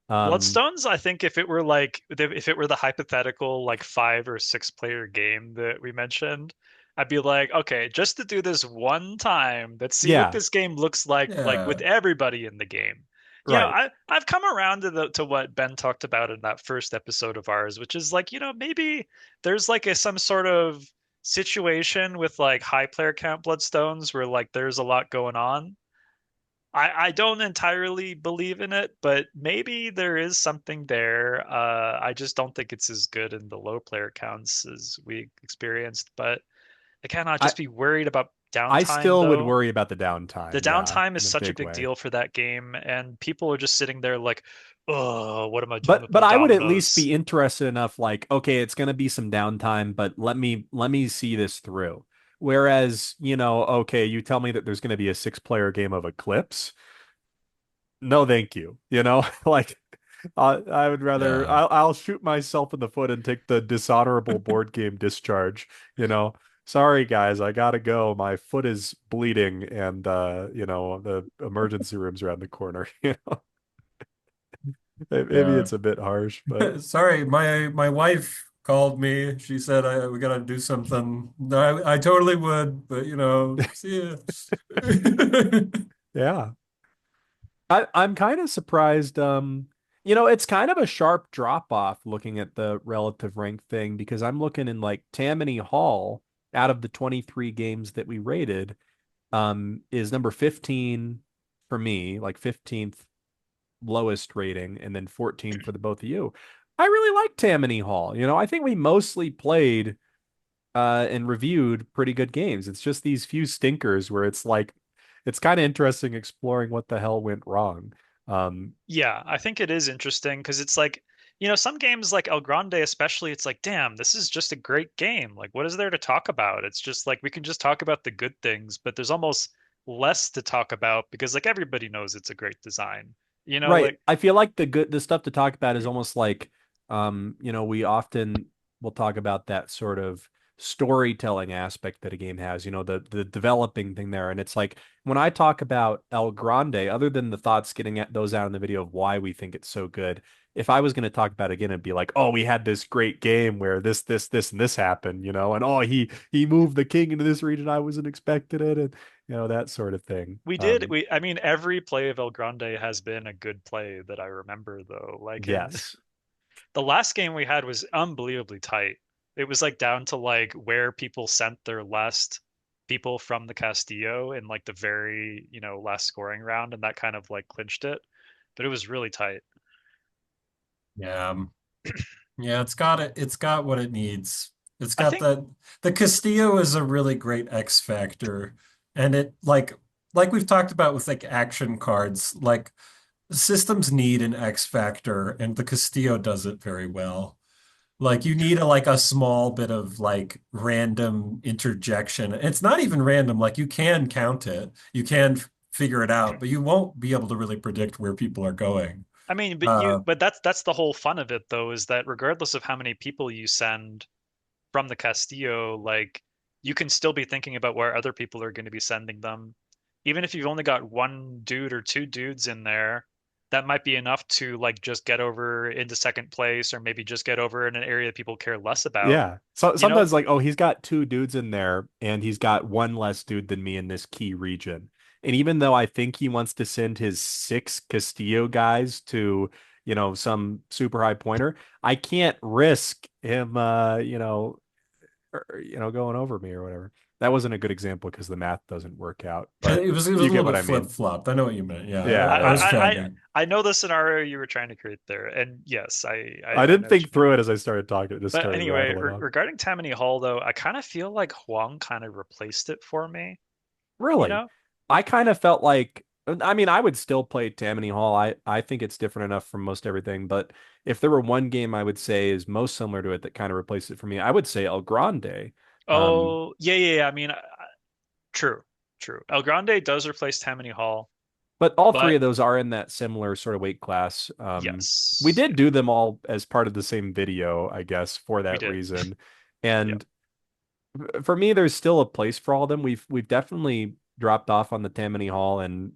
Um,
Bloodstones, I think if it were the hypothetical like 5 or 6 player game that we mentioned, I'd be like, okay, just to do this one time, let's see what
yeah,
this game looks like with
Yeah.
everybody in the game.
right.
I've come around to what Ben talked about in that first episode of ours, which is like, maybe there's like some sort of situation with like high player count Bloodstones where like there's a lot going on. I don't entirely believe in it, but maybe there is something there. I just don't think it's as good in the low player counts as we experienced. But I cannot
I
just be worried about
I
downtime,
still would
though.
worry about the
The
downtime. Yeah,
downtime is
in a
such a
big
big
way.
deal for that game, and people are just sitting there like, oh, what am I doing
But
with
but
my
I would at least
dominoes?
be interested enough, like, okay, it's gonna be some downtime, but let me see this through. Whereas, okay, you tell me that there's gonna be a six-player game of Eclipse. No, thank you. Like I would rather
Yeah.
I'll shoot myself in the foot and take the dishonorable board game discharge, you know. Sorry guys, I gotta go. My foot is bleeding and the emergency room's around the corner. Maybe
Yeah.
it's a bit harsh, but
Sorry, my wife called me. She said we gotta do something. I totally would, but see ya.
yeah. I'm kind of surprised. It's kind of a sharp drop off looking at the relative rank thing because I'm looking in like Tammany Hall out of the 23 games that we rated, is number 15 for me, like 15th lowest rating, and then 14 for the both of you. I really like Tammany Hall. I think we mostly played and reviewed pretty good games. It's just these few stinkers where it's like it's kind of interesting exploring what the hell went wrong. Um,
Yeah, I think it is interesting because it's like, some games like El Grande, especially, it's like, damn, this is just a great game. Like, what is there to talk about? It's just like we can just talk about the good things, but there's almost less to talk about because like everybody knows it's a great design.
right.
Like
I feel like the stuff to talk about is almost like we often will talk about that sort of storytelling aspect that a game has, the developing thing there. And it's like when I talk about El Grande, other than the thoughts getting at those out in the video of why we think it's so good, if I was going to talk about it again, it'd be like, oh, we had this great game where this, and this happened, and oh, he moved the king into this region. I wasn't expecting it, and that sort of thing.
I mean, every play of El Grande has been a good play that I remember though. Like in
Yes.
the last game we had was unbelievably tight. It was like down to like where people sent their last people from the Castillo in like the very, last scoring round, and that kind of like clinched it. But it was really tight.
Yeah. Yeah, it's got what it needs. It's
I
got
think
the Castillo is a really great X factor. And it like we've talked about with like action cards, like systems need an X factor, and the Castillo does it very well. Like you need like a small bit of like random interjection. It's not even random. Like you can count it, you can figure it out, but you won't be able to really predict where people are going.
I mean,
Uh,
but that's the whole fun of it though, is that regardless of how many people you send from the Castillo, like you can still be thinking about where other people are going to be sending them. Even if you've only got one dude or two dudes in there, that might be enough to like just get over into second place or maybe just get over in an area that people care less about.
Yeah. So
You know,
sometimes like, oh, he's got two dudes in there and he's got one less dude than me in this key region. And even though I think he wants to send his six Castillo guys to, some super high pointer, I can't risk him going over me or whatever. That wasn't a good example because the math doesn't work out, but
it was a
you get
little
what
bit
I mean.
flip-flopped. I know what you meant. Yeah,
Yeah,
I
I was
yeah.
I I
tracking.
I know the scenario you were trying to create there, and yes,
I
I
didn't
know what you
think
mean.
through it as I started talking. It just
But
started
anyway,
rattling off.
regarding Tammany Hall though, I kind of feel like Huang kind of replaced it for me, you
Really?
know?
I kind of felt like, I mean, I would still play Tammany Hall. I think it's different enough from most everything. But if there were one game I would say is most similar to it that kind of replaced it for me, I would say El Grande. Um,
Oh, yeah. I mean, true, true. El Grande does replace Tammany Hall,
but all three
but
of those are in that similar sort of weight class. We
yes,
did
yeah,
do them all as part of the same video, I guess, for
we
that
did.
reason.
Yeah.
And for me, there's still a place for all of them. We've definitely dropped off on the Tammany Hall, and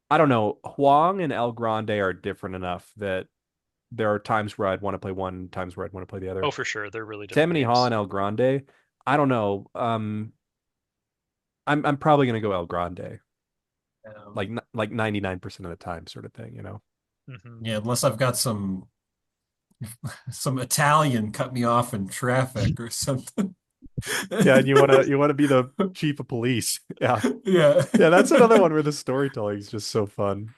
I don't know, Huang and El Grande are different enough that there are times where I'd want to play one, times where I'd want to play the other.
Oh, for sure, they're really different
Tammany Hall
games.
and El Grande, I don't know. I'm probably gonna go El Grande, like 99% of the time, sort of thing.
Hmm.
Yeah, unless I've got some Italian cut me off in traffic or something.
Yeah, and you wanna be the chief of police. Yeah.
Yeah.
Yeah, that's another one where the storytelling is just so fun.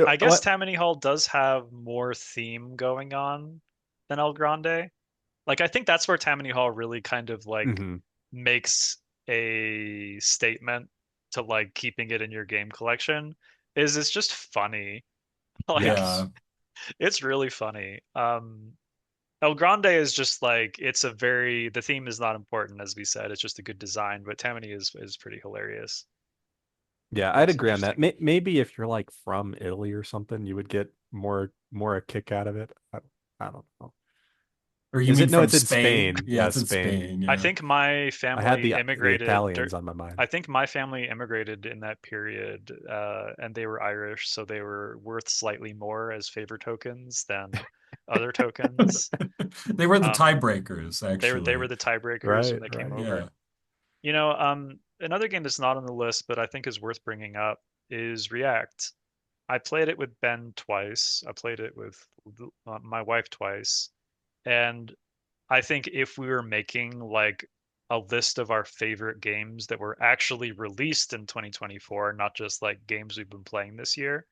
I guess
What?
Tammany Hall does have more theme going on than El Grande. Like, I think that's where Tammany Hall really kind of like
Hmm.
makes a statement to like keeping it in your game collection. Is it's just funny. Like,
Yes.
Yeah.
it's really funny. El Grande is just like the theme is not important as we said. It's just a good design, but Tammany is pretty hilarious.
Yeah, I'd
It's
agree on that.
interesting.
Maybe if you're like from Italy or something, you would get more a kick out of it. I don't know.
Or you
Is
mean
it? No,
from
it's in
Spain?
Spain.
Yeah,
Yeah,
it's in
Spain.
Spain.
I
Yeah.
think my
I had
family
the
immigrated.
Italians on my mind.
I think my family immigrated in that period, and they were Irish, so they were worth slightly more as favor tokens than other tokens.
They were the
Um,
tiebreakers,
they were
actually.
the tiebreakers when
Right,
they came
right.
over.
Yeah.
Another game that's not on the list, but I think is worth bringing up is React. I played it with Ben twice. I played it with my wife twice, and I think if we were making like a list of our favorite games that were actually released in 2024, not just like games we've been playing this year,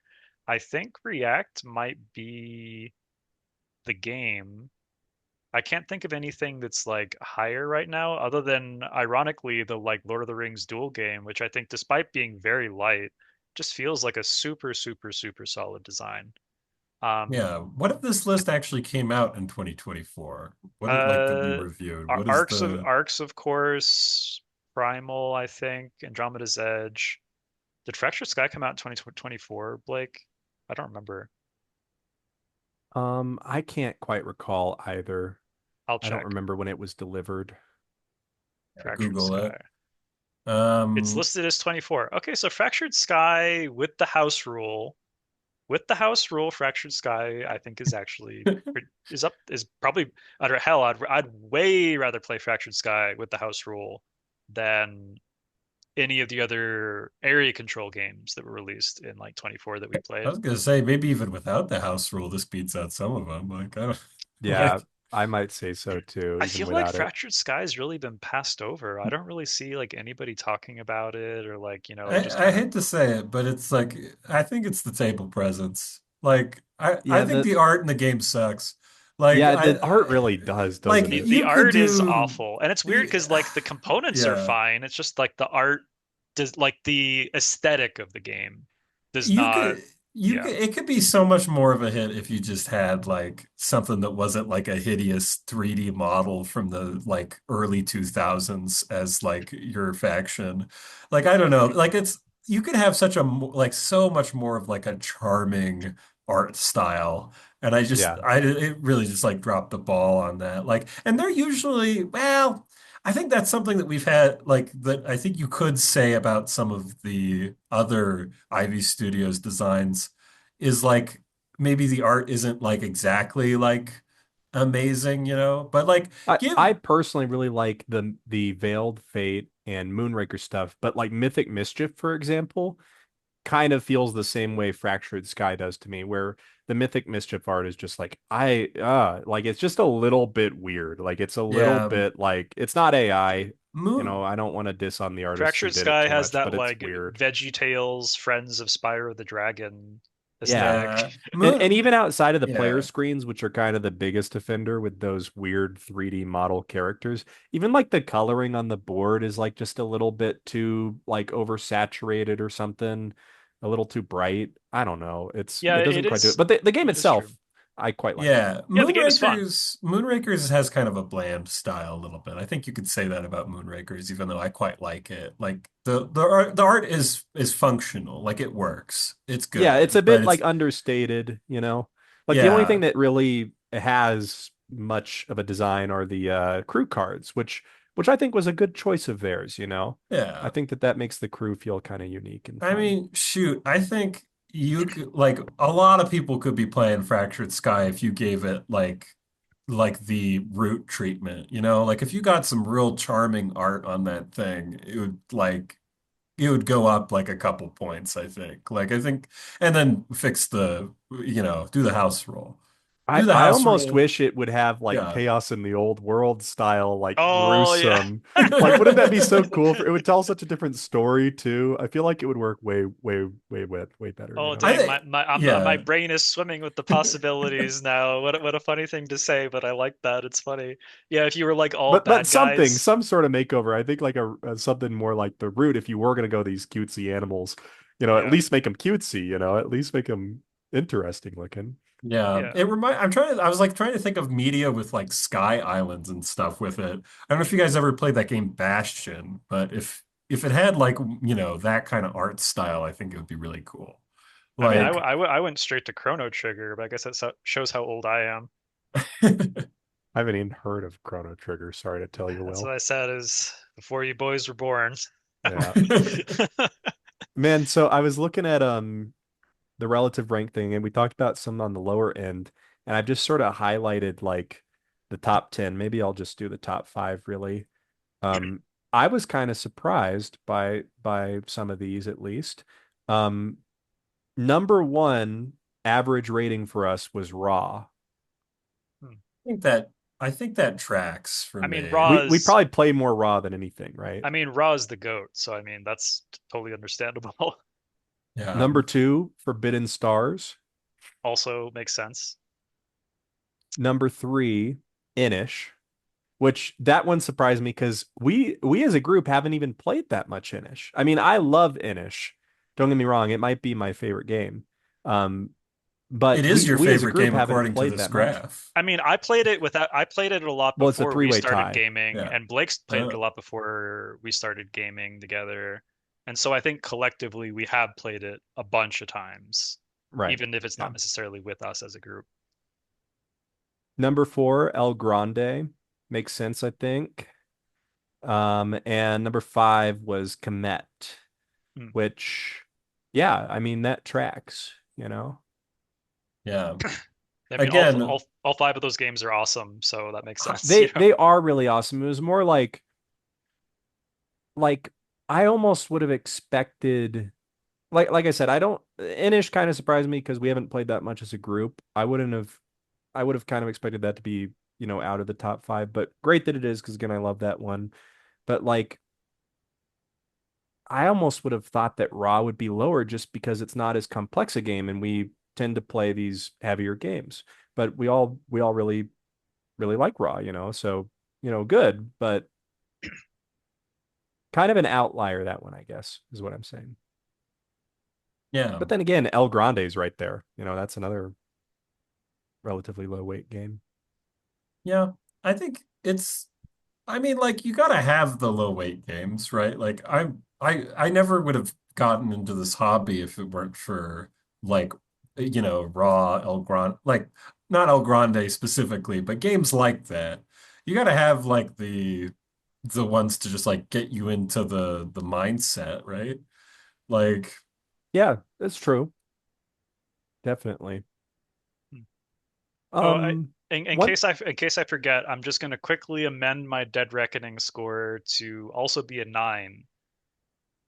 I think React might be the game. I can't think of anything that's like higher right now, other than ironically the like Lord of the Rings duel game, which I think despite being very light, just feels like a super solid design. Um,
Yeah. What if this list actually came out in 2024? What it like that we
Uh,
reviewed? What is the
Arcs of course, Primal, I think, Andromeda's Edge. Did Fractured Sky come out in 2024, Blake? I don't remember.
I can't quite recall either.
I'll
I don't
check.
remember when it was delivered.
Fractured
Google it?
Sky. It's
Um,
listed as 24. Okay, so Fractured Sky with the house rule. With the house rule, Fractured Sky, I think is probably under hell. I'd way rather play Fractured Sky with the house rule than any of the other area control games that were released in like 24 that we
I
played.
was gonna say maybe even without the house rule, this beats out some of them. Like I don't
Yeah,
like
I might say so too,
I
even
feel like
without it.
Fractured Sky's really been passed over. I don't really see like anybody talking about it or like, just
I
kind of
hate to say it, but it's like I think it's the table presence. Like I
Yeah,
think the art in the game sucks. Like
the art really does,
like
doesn't it?
the
you could
art is
do
awful. And it's weird because like the components are
yeah.
fine. It's just like the art does like the aesthetic of the game does
You
not.
could
Yeah,
it could be so much more of a hit if you just had like something that wasn't like a hideous 3D model from the like early 2000s as like your faction. Like I don't know, like it's you could have such a like so much more of like a charming art style. And
Yeah.
I it really just like dropped the ball on that. Like and they're usually well, I think that's something that we've had, like that I think you could say about some of the other Ivy Studios designs is like maybe the art isn't like exactly like amazing, but like give
I personally really like the Veiled Fate and Moonraker stuff, but like Mythic Mischief, for example, kind of feels the same way Fractured Sky does to me, where the Mythic Mischief art is just like like it's just a little bit weird. Like it's a little
yeah,
bit like it's not AI.
Moon
I don't want to diss on the artists who
Fractured
did it
Sky
too
has
much,
that
but it's
like
weird.
Veggie Tales, Friends of Spyro the Dragon
Yeah.
aesthetic.
yeah,
And
Moon
even outside of the player
yeah.
screens, which are kind of the biggest offender with those weird 3D model characters, even like the coloring on the board is like just a little bit too like oversaturated or something, a little too bright. I don't know.
Yeah,
It
it
doesn't quite do it.
is.
But the game
It is true.
itself, I quite like.
Yeah,
Yeah, the game is fun.
Moonrakers has kind of a bland style a little bit. I think you could say that about Moonrakers, even though I quite like it. Like the art is functional, like it works. It's
Yeah, it's
good,
a
but
bit like
it's
understated, you know. Like the only thing
yeah,
that really has much of a design are the crew cards, which I think was a good choice of theirs, you know. I
yeah.
think that makes the crew feel kind of unique and
I
fun.
mean, shoot, I think you could like a lot of people could be playing Fractured Sky if you gave it like the root treatment, Like if you got some real charming art on that thing, it would go up like a couple points, I think. Like I think and then fix do the house roll. Do the
I
house
almost
roll.
wish it would have like
Yeah.
Chaos in the Old World style, like
Oh yeah.
gruesome. Like, wouldn't that be so cool? It would tell such a different story too. I feel like it would work way better, you
Oh
know?
I
dang,
think
my
yeah.
brain is swimming with the possibilities now. What a funny thing to say, but I like that. It's funny. Yeah, if you were like all
But
bad guys.
some sort of makeover. I think like a something more like the root. If you were gonna go these cutesy animals, at
Yeah.
least make them cutesy. At least make them interesting looking.
Yeah,
Yeah.
I was like trying to think of media with like sky islands and stuff with it. I don't know if you guys ever played that game Bastion, but if it had like, that kind of art style, I think it would be really cool.
I mean,
Like
I went straight to Chrono Trigger, but I guess that shows how old I am.
I haven't even heard of Chrono Trigger. Sorry to tell you,
That's
Will.
what I said is before you boys were born.
Yeah, man. So I was looking at the relative rank thing, and we talked about some on the lower end, and I've just sort of highlighted like the top 10. Maybe I'll just do the top five really. Um, I was kind of surprised by some of these at least. Um, Number one average rating for us was Raw.
Hmm.
think that I think that tracks for
I mean,
me.
We probably play more Raw than anything, right?
Raw is the goat, so I mean that's totally understandable.
Yeah.
Number two, Forbidden Stars.
Also makes sense.
Number three, Inish, which that one surprised me because we as a group haven't even played that much Inish. I mean, I love Inish. Don't get me wrong, it might be my favorite game. Um,
It
but
is your
we as a
favorite
group
game
haven't
according to
played
this
that much.
graph.
I mean, I played it a lot
Well, it's a
before we
three-way
started
tie.
gaming,
Yeah.
and Blake's played it
Uh,
a lot before we started gaming together. And so I think collectively we have played it a bunch of times,
Right.
even if it's
Yeah.
not necessarily with us as a group.
Number four, El Grande. Makes sense, I think. And number five was Komet,
Hmm.
which, yeah, I mean, that tracks.
yeah.
I mean,
Again,
all five of those games are awesome, so that makes sense.
They are really awesome. It was more like I almost would have expected like I said, I don't Inish kind of surprised me because we haven't played that much as a group. I would have kind of expected that to be, out of the top five, but great that it is because again, I love that one. But like I almost would have thought that Raw would be lower just because it's not as complex a game and we tend to play these heavier games. But we all really like Raw. So, good, but kind of an outlier that one, I guess, is what I'm saying.
Yeah.
But then again, El Grande's right there. That's another relatively low weight game.
Yeah. I think I mean, like you gotta have the low weight games, right? Like I never would have gotten into this hobby if it weren't for like raw El Grande, like not El Grande specifically, but games like that. You gotta have like the ones to just like get you into the mindset, right? Like,
Yeah, that's true. Definitely.
Hmm. Oh,
Um,
in
one
case I forget, I'm just going to quickly amend my Dead Reckoning score to also be a 9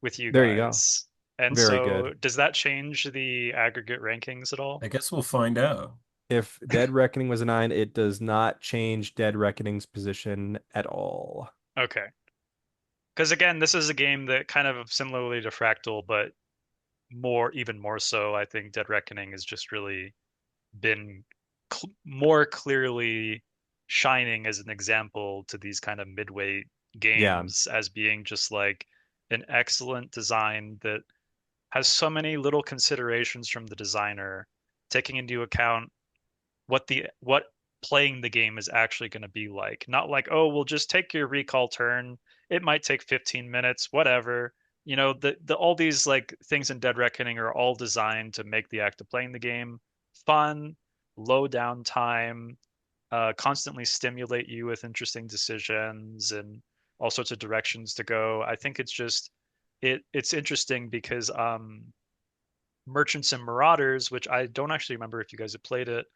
with you
There you go.
guys. And
Very good.
so, does that change the aggregate rankings at all?
I guess we'll find out.
If Dead Reckoning was a 9, it does not change Dead Reckoning's position at all.
Okay. Because again, this is a game that kind of similarly to Fractal, but even more so, I think Dead Reckoning has just really been more clearly shining as an example to these kind of midweight
Yeah.
games as being just like an excellent design that has so many little considerations from the designer, taking into account what playing the game is actually going to be like. Not like, oh, we'll just take your recall turn. It might take 15 minutes, whatever. The all these like things in Dead Reckoning are all designed to make the act of playing the game fun, low downtime, constantly stimulate you with interesting decisions and all sorts of directions to go. I think it's interesting because Merchants and Marauders, which I don't actually remember if you guys have played it,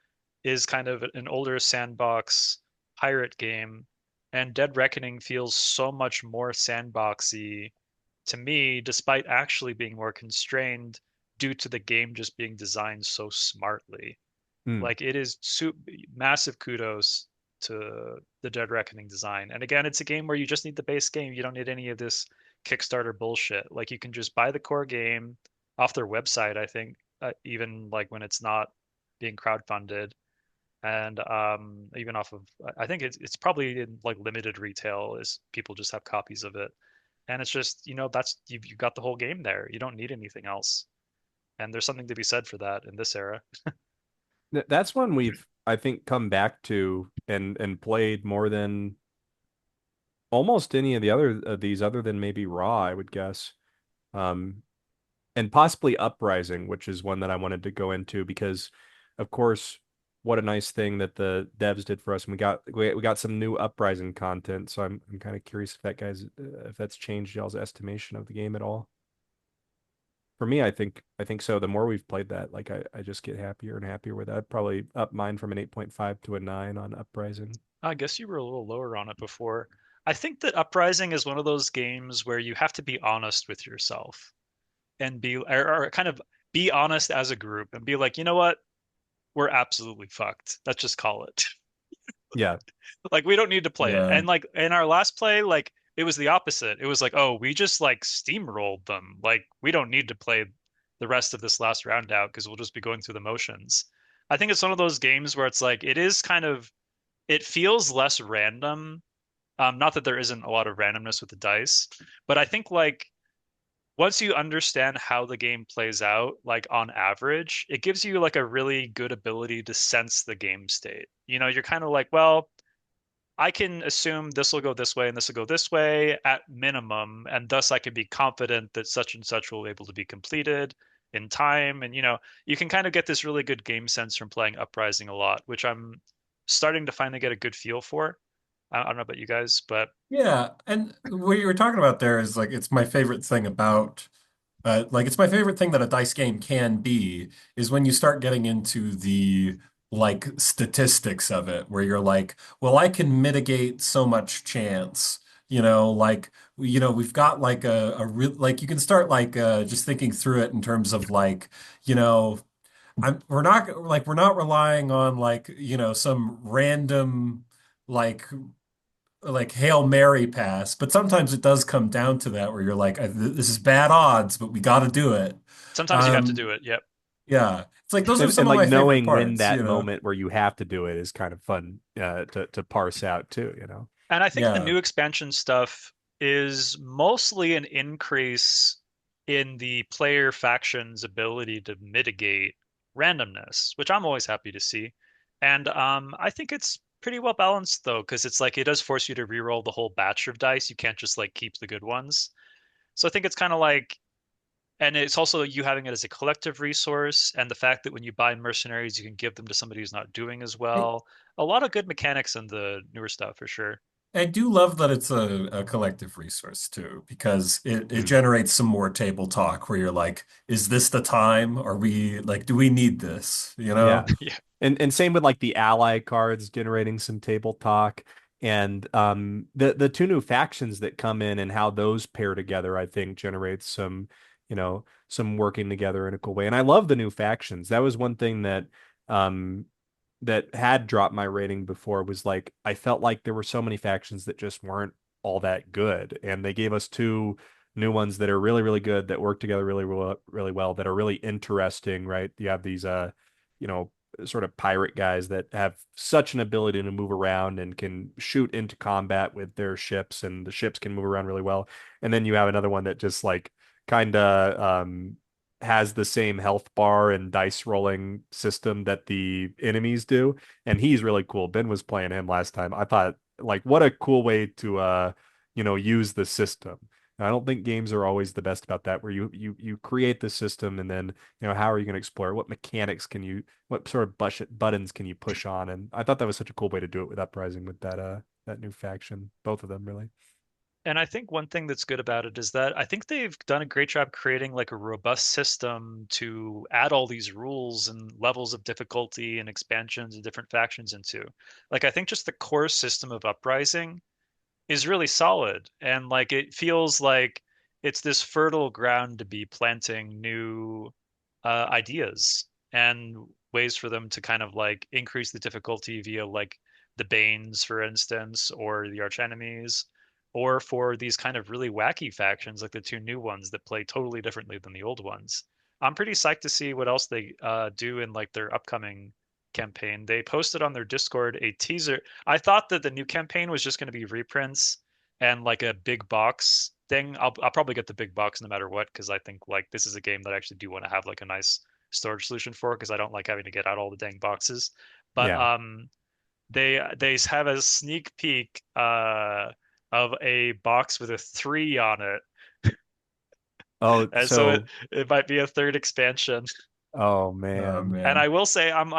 is kind of an older sandbox pirate game, and Dead Reckoning feels so much more sandboxy to me, despite actually being more constrained due to the game just being designed so smartly.
Hmm.
Like it is massive kudos to the Dead Reckoning design. And again, it's a game where you just need the base game. You don't need any of this Kickstarter bullshit. Like you can just buy the core game off their website, I think, even like when it's not being crowdfunded, and even off of, I think it's probably in like limited retail, is people just have copies of it. And it's just, that's you've got the whole game there. You don't need anything else. And there's something to be said for that in this era.
That's one we've, I think, come back to and played more than almost any of the other of these, other than maybe Raw, I would guess. Um, and possibly Uprising, which is one that I wanted to go into because, of course, what a nice thing that the devs did for us, and we got some new Uprising content. So I'm kind of curious if that's changed y'all's estimation of the game at all. For me, I think so. The more we've played that, like I just get happier and happier with that. I'd probably up mine from an 8.5 to a 9 on Uprising.
I guess you were a little lower on it before. I think that Uprising is one of those games where you have to be honest with yourself and or kind of be honest as a group and be like, you know what? We're absolutely fucked. Let's just call it.
Yeah.
Like we don't need to play it.
Yeah.
And like in our last play, like it was the opposite. It was like, oh, we just like steamrolled them. Like we don't need to play the rest of this last round out because we'll just be going through the motions. I think it's one of those games where it's like it is kind of it feels less random. Not that there isn't a lot of randomness with the dice, but I think like once you understand how the game plays out, like on average, it gives you like a really good ability to sense the game state. You're kind of like, well, I can assume this will go this way and this will go this way at minimum, and thus I can be confident that such and such will be able to be completed in time. And you can kind of get this really good game sense from playing Uprising a lot, which I'm starting to finally get a good feel for. I don't know about you guys, but
Yeah, and what you were talking about there is like it's my favorite thing about like it's my favorite thing that a dice game can be is when you start getting into the like statistics of it, where you're like, well, I can mitigate so much chance, like we've got like a real like you can start like just thinking through it in terms of like, you know, we're not relying on like, some random like Hail Mary pass, but sometimes it does come down to that where you're like, This is bad odds, but we got to do it."
sometimes you have to
Um,
do it. Yep.
yeah, it's like those are
And
some of
like
my favorite
knowing when
parts,
that moment where you have to do it is kind of fun to parse out too.
And I think the
Yeah,
new expansion stuff is mostly an increase in the player faction's ability to mitigate randomness, which I'm always happy to see. And I think it's pretty well balanced though, because it's like it does force you to reroll the whole batch of dice. You can't just like keep the good ones. So I think it's kind of like, and it's also you having it as a collective resource, and the fact that when you buy mercenaries, you can give them to somebody who's not doing as well. A lot of good mechanics in the newer stuff for sure.
I do love that it's a collective resource too, because it
Mm.
generates some more table talk where you're like, is this the time? Are we like, do we need this? You know?
Yeah.
Yeah.
And same with like the ally cards generating some table talk. And the two new factions that come in and how those pair together, I think generates some, some working together in a cool way. And I love the new factions. That was one thing um that had dropped my rating before was like I felt like there were so many factions that just weren't all that good. And they gave us two new ones that are really, really good, that work together really, really well, that are really interesting, right? You have these you know, sort of pirate guys that have such an ability to move around and can shoot into combat with their ships, and the ships can move around really well. And then you have another one that just like kind of has the same health bar and dice rolling system that the enemies do, and he's really cool. Ben was playing him last time. I thought like what a cool way to use the system. I don't think games are always the best about that, where you create the system and then how are you going to explore it? What mechanics can you, what sort of buttons can you push on? And I thought that was such a cool way to do it with Uprising, with that new faction, both of them really.
And I think one thing that's good about it is that I think they've done a great job creating like a robust system to add all these rules and levels of difficulty and expansions and different factions into. Like I think just the core system of Uprising is really solid, and like it feels like it's this fertile ground to be planting new ideas and ways for them to kind of like increase the difficulty via like the Banes, for instance, or the arch enemies, or for these kind of really wacky factions like the two new ones that play totally differently than the old ones. I'm pretty psyched to see what else they do in like their upcoming campaign. They posted on their Discord a teaser. I thought that the new campaign was just going to be reprints and like a big box thing. I'll probably get the big box no matter what, because I think like this is a game that I actually do want to have like a nice storage solution for, because I don't like having to get out all the dang boxes. But
Yeah.
they have a sneak peek of a box with a 3 on it.
Oh,
And so
so
it might be a third expansion.
oh
Oh
man.
And I
man.
will say I'm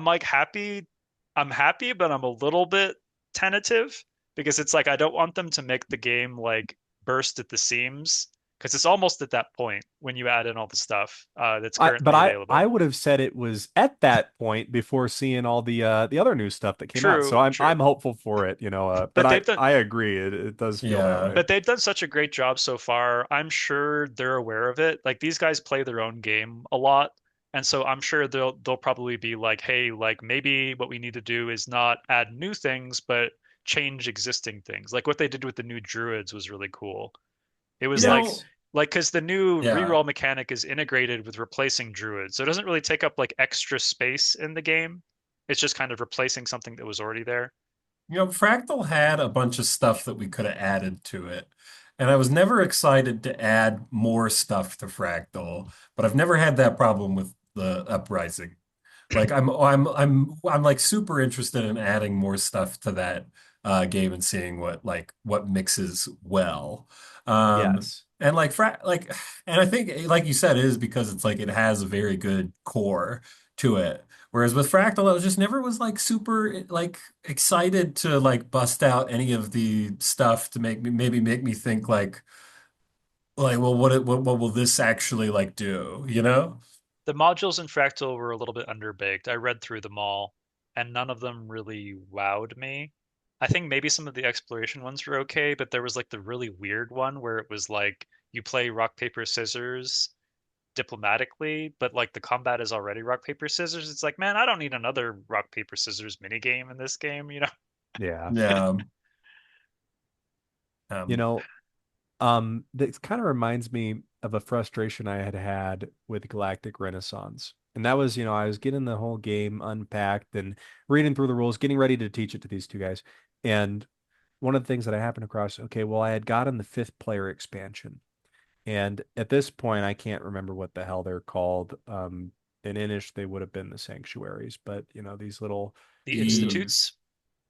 like happy. I'm happy, but I'm a little bit tentative, because it's like I don't want them to make the game like burst at the seams, because it's almost at that point when you add in all the stuff that's
But
currently
I
available.
would have said it was at that point before seeing all the other new stuff that came out. So
True,
I'm
true.
hopeful for it, but
But
I agree, it does feel that
Yeah.
way.
they've done such a great job so far. I'm sure they're aware of it. Like these guys play their own game a lot. And so I'm sure they'll probably be like, hey, like maybe what we need to do is not add new things, but change existing things. Like what they did with the new druids was really cool. It
You
was
know,
Yes.
like because the new
yeah.
reroll mechanic is integrated with replacing druids. So it doesn't really take up like extra space in the game. It's just kind of replacing something that was already there.
You know, Fractal had a bunch of stuff that we could have added to it. And I was never excited to add more stuff to Fractal, but I've never had that problem with the Uprising. Like I'm like super interested in adding more stuff to that game and seeing what mixes well.
Yes.
And and I think like you said, it is because it's like it has a very good core to it. Whereas with Fractal, I was just never was like super like excited to like bust out any of the stuff to make me think like well what will this actually like do, you know?
The modules in Fractal were a little bit underbaked. I read through them all, and none of them really wowed me. I think maybe some of the exploration ones were okay, but there was like the really weird one where it was like you play rock, paper, scissors diplomatically, but like the combat is already rock, paper, scissors. It's like, man, I don't need another rock, paper, scissors mini game in this game, you know?
Yeah.
Yeah.
You
Um,
know, that kind of reminds me of a frustration I had had with Galactic Renaissance. And that was, I was getting the whole game unpacked and reading through the rules, getting ready to teach it to these two guys. And one of the things that I happened across, okay, well, I had gotten the fifth player expansion. And at this point, I can't remember what the hell they're called. In Inish, they would have been the sanctuaries, but these little,
The
it,
The
institutes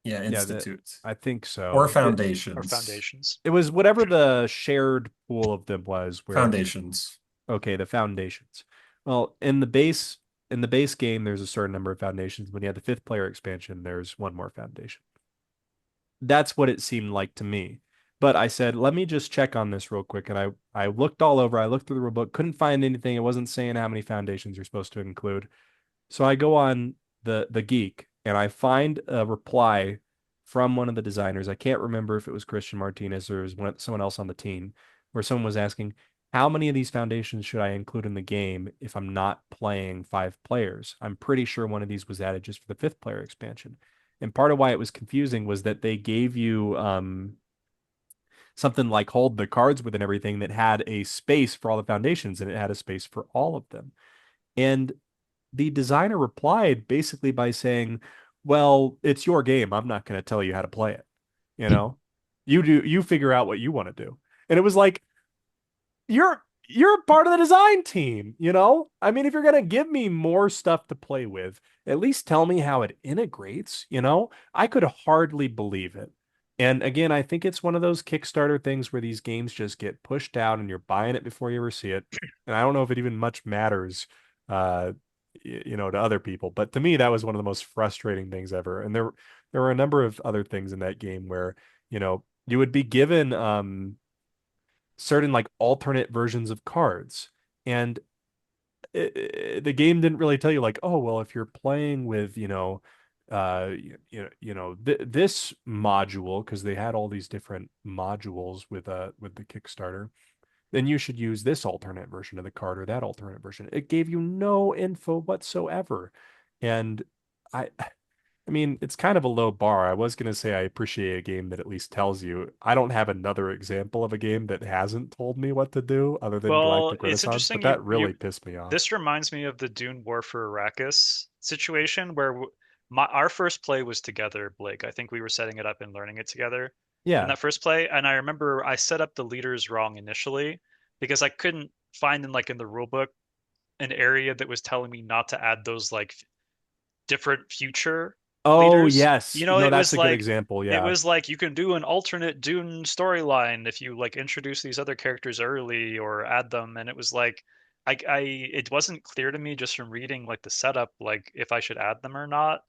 yeah,
yeah, that
institutes
I think
or
so.
or
foundations.
foundations.
It was whatever the shared pool of them was, where
Foundations.
okay, the foundations. Well, in the base game, there's a certain number of foundations. When you have the fifth player expansion, there's one more foundation. That's what it seemed like to me. But I said, let me just check on this real quick. And I looked all over. I looked through the rule book, couldn't find anything. It wasn't saying how many foundations you're supposed to include. So I go on the Geek and I find a reply from one of the designers. I can't remember if it was Christian Martinez or it was someone else on the team, where someone was asking, how many of these foundations should I include in the game if I'm not playing 5 players? I'm pretty sure one of these was added just for the fifth player expansion. And part of why it was confusing was that they gave you something like hold the cards with and everything that had a space for all the foundations and it had a space for all of them. And the designer replied basically by saying, well, it's your game. I'm not going to tell you how to play it. You know, you figure out what you want to do. And it was like, you're part of the design team, you know? I mean, if you're going to give me more stuff to play with, at least tell me how it integrates, you know? I could hardly believe it. And again, I think it's one of those Kickstarter things where these games just get pushed out and you're buying it before you ever see it. And I don't know if it even much matters uh to other people, but to me that was one of the most frustrating things ever. And there were a number of other things in that game where, you would be given certain like alternate versions of cards. And the game didn't really tell you like, oh, well, if you're playing with, this module, because they had all these different modules with the Kickstarter, then you should use this alternate version of the card or that alternate version. It gave you no info whatsoever. And I I mean, it's kind of a low bar. I was going to say I appreciate a game that at least tells you. I don't have another example of a game that hasn't told me what to do other than
Well,
Galactic
it's
Renaissance, but
interesting.
that
You
really pissed me off.
This reminds me of the Dune War for Arrakis situation where our first play was together, Blake. I think we were setting it up and learning it together in
Yeah.
that first play. And I remember I set up the leaders wrong initially because I couldn't find in the rule book an area that was telling me not to add those like different future
Oh,
leaders.
yes. No, that's a good example.
It
Yeah.
was like you can do an alternate Dune storyline if you like introduce these other characters early or add them, and it was like it wasn't clear to me just from reading like the setup like if I should add them or not.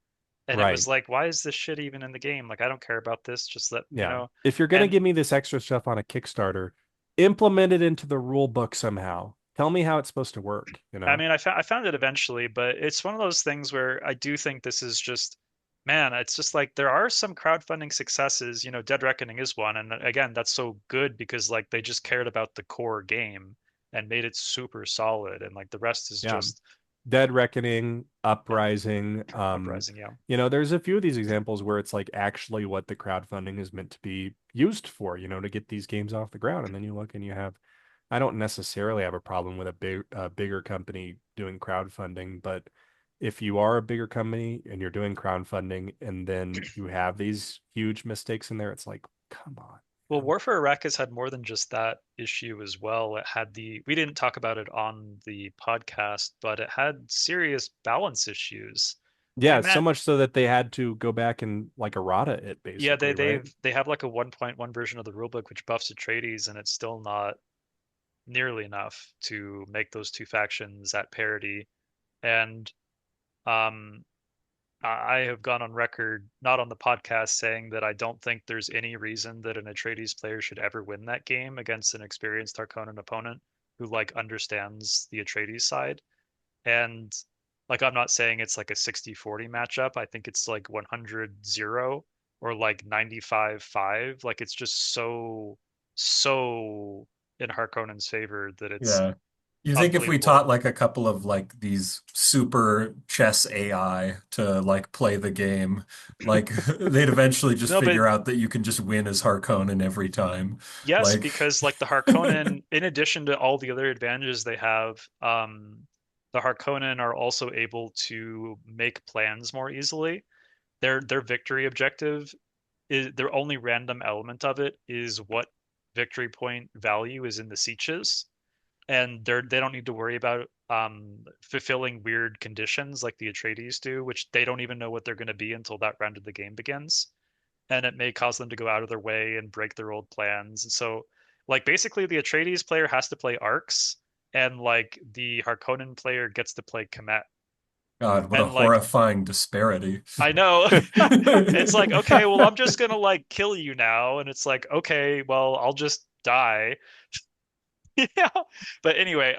And it was
Right.
like, why is this shit even in the game? Like I don't care about this, just let
Yeah. If you're going to
and
give me this extra stuff on a Kickstarter, implement it into the rule book somehow. Tell me how it's supposed to work, you
I
know?
mean, I found it eventually, but it's one of those things where I do think this is just, man, it's just like there are some crowdfunding successes. Dead Reckoning is one, and again, that's so good because like they just cared about the core game and made it super solid, and like the rest is
Yeah.
just,
Dead Reckoning,
yeah,
Uprising.
Uprising, yeah.
There's a few of these examples where it's like actually what the crowdfunding is meant to be used for, to get these games off the ground. And then you look and I don't necessarily have a problem with bigger company doing crowdfunding, but if you are a bigger company and you're doing crowdfunding and then you have these huge mistakes in there, it's like, come on.
Well, War for Arrakis had more than just that issue as well. It had we didn't talk about it on the podcast, but it had serious balance issues.
Yeah,
Like,
so
man,
much so that they had to go back and like errata it
yeah,
basically, right?
they have like a 1.1 version of the rulebook which buffs Atreides, and it's still not nearly enough to make those two factions at parity. And um, I have gone on record, not on the podcast, saying that I don't think there's any reason that an Atreides player should ever win that game against an experienced Harkonnen opponent who like understands the Atreides side. And like I'm not saying it's like a 60-40 matchup. I think it's like 100-0 or like 95-5. Like it's just so in Harkonnen's favor that it's
Yeah. You think if we
unbelievable.
taught like a couple of like these super chess AI to like play the game, like they'd eventually just
No, but
figure out that you can just win as Harkonnen every time.
yes,
Like,
because like the Harkonnen, in addition to all the other advantages they have, the Harkonnen are also able to make plans more easily. Their victory objective is their only random element of it is what victory point value is in the sieges. and they don't need to worry about fulfilling weird conditions like the Atreides do, which they don't even know what they're going to be until that round of the game begins. And it may cause them to go out of their way and break their old plans. And so, like, basically, the Atreides player has to play Arcs, and like the Harkonnen player gets to play Komet.
God, what a
And like,
horrifying disparity.
I know it's like, okay, well, I'm just gonna like kill you now, and it's like, okay, well, I'll just die. Yeah. But anyway,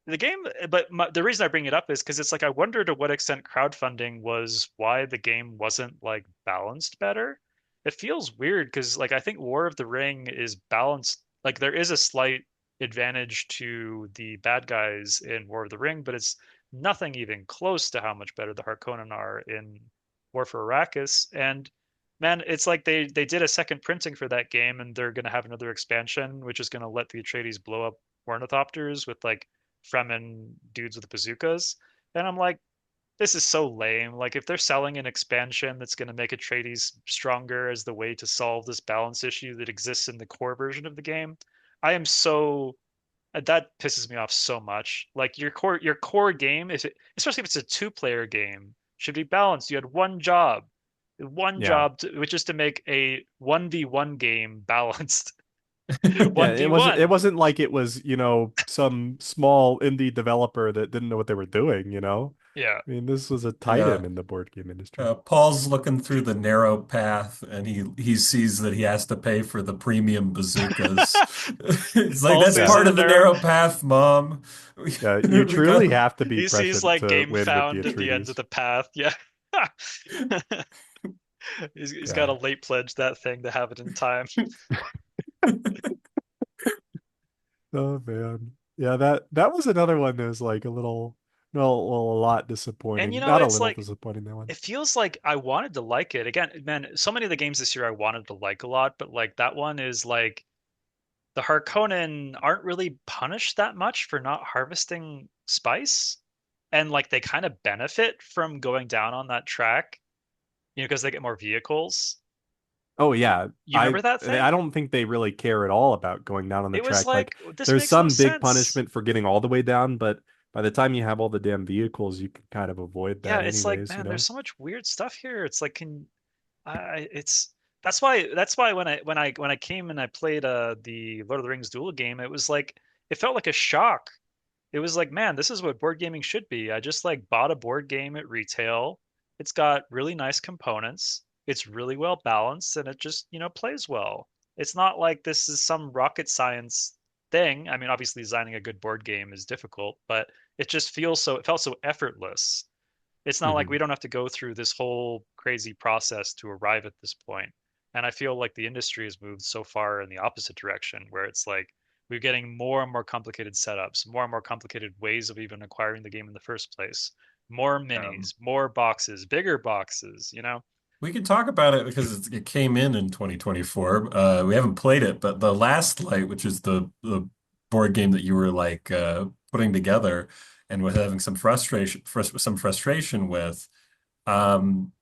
the game, but the reason I bring it up is because it's like I wonder to what extent crowdfunding was why the game wasn't like balanced better. It feels weird because like I think War of the Ring is balanced. Like there is a slight advantage to the bad guys in War of the Ring, but it's nothing even close to how much better the Harkonnen are in War for Arrakis. And man, it's like they did a second printing for that game, and they're gonna have another expansion, which is gonna let the Atreides blow up ornithopters with like Fremen dudes with bazookas. And I'm like, this is so lame. Like, if they're selling an expansion that's going to make Atreides stronger as the way to solve this balance issue that exists in the core version of the game, I am so that pisses me off so much. Like your core game, if it, especially if it's a two-player game, should be balanced. You had one
Yeah.
job which is to make a 1v1 game balanced.
Yeah, it
1v1.
wasn't like it was, some small indie developer that didn't know what they were doing.
Yeah.
I mean, this was a
Yeah.
titan in the board game industry.
Paul's looking through the narrow path and he sees that he has to pay for the premium bazookas. It's like
Paul
that's
sees
Yeah.
in
part
the
of the
narrow.
narrow path, Mom.
Yeah, you
We
truly
got
have to be
He sees
present
like
to
game
win with the
found at the end of
Atreides.
the path. Yeah. He's got to
Yeah.
late pledge that thing to have it in time.
Oh man. Yeah, that was another one that was like a little, no, well, a lot
And
disappointing. Not a
it's
little
like
disappointing, that one.
it feels like I wanted to like it. Again, man, so many of the games this year I wanted to like a lot, but like that one is like the Harkonnen aren't really punished that much for not harvesting spice. And like they kind of benefit from going down on that track, because they get more vehicles.
Oh yeah.
You
I
remember that
I
thing?
don't think they really care at all about going down on the
It was
track. Like
like, this
there's
makes no
some big
sense.
punishment for getting all the way down, but by the time you have all the damn vehicles, you can kind of avoid
Yeah,
that
it's like,
anyways,
man, there's so much weird stuff here. It's like, it's that's why when I came and I played the Lord of the Rings duel game, it was like it felt like a shock. It was like, man, this is what board gaming should be. I just like bought a board game at retail. It's got really nice components. It's really well balanced, and it just, plays well. It's not like this is some rocket science thing. I mean, obviously designing a good board game is difficult, but it felt so effortless. It's not like we
hmm
don't have to go through this whole crazy process to arrive at this point. And I feel like the industry has moved so far in the opposite direction, where it's like we're getting more and more complicated setups, more and more complicated ways of even acquiring the game in the first place. More
um,
minis, more boxes, bigger boxes.
we can talk about it because it came in 2024. We haven't played it, but the Last Light, which is the board game that you were like putting together and with having some frustration with. Um,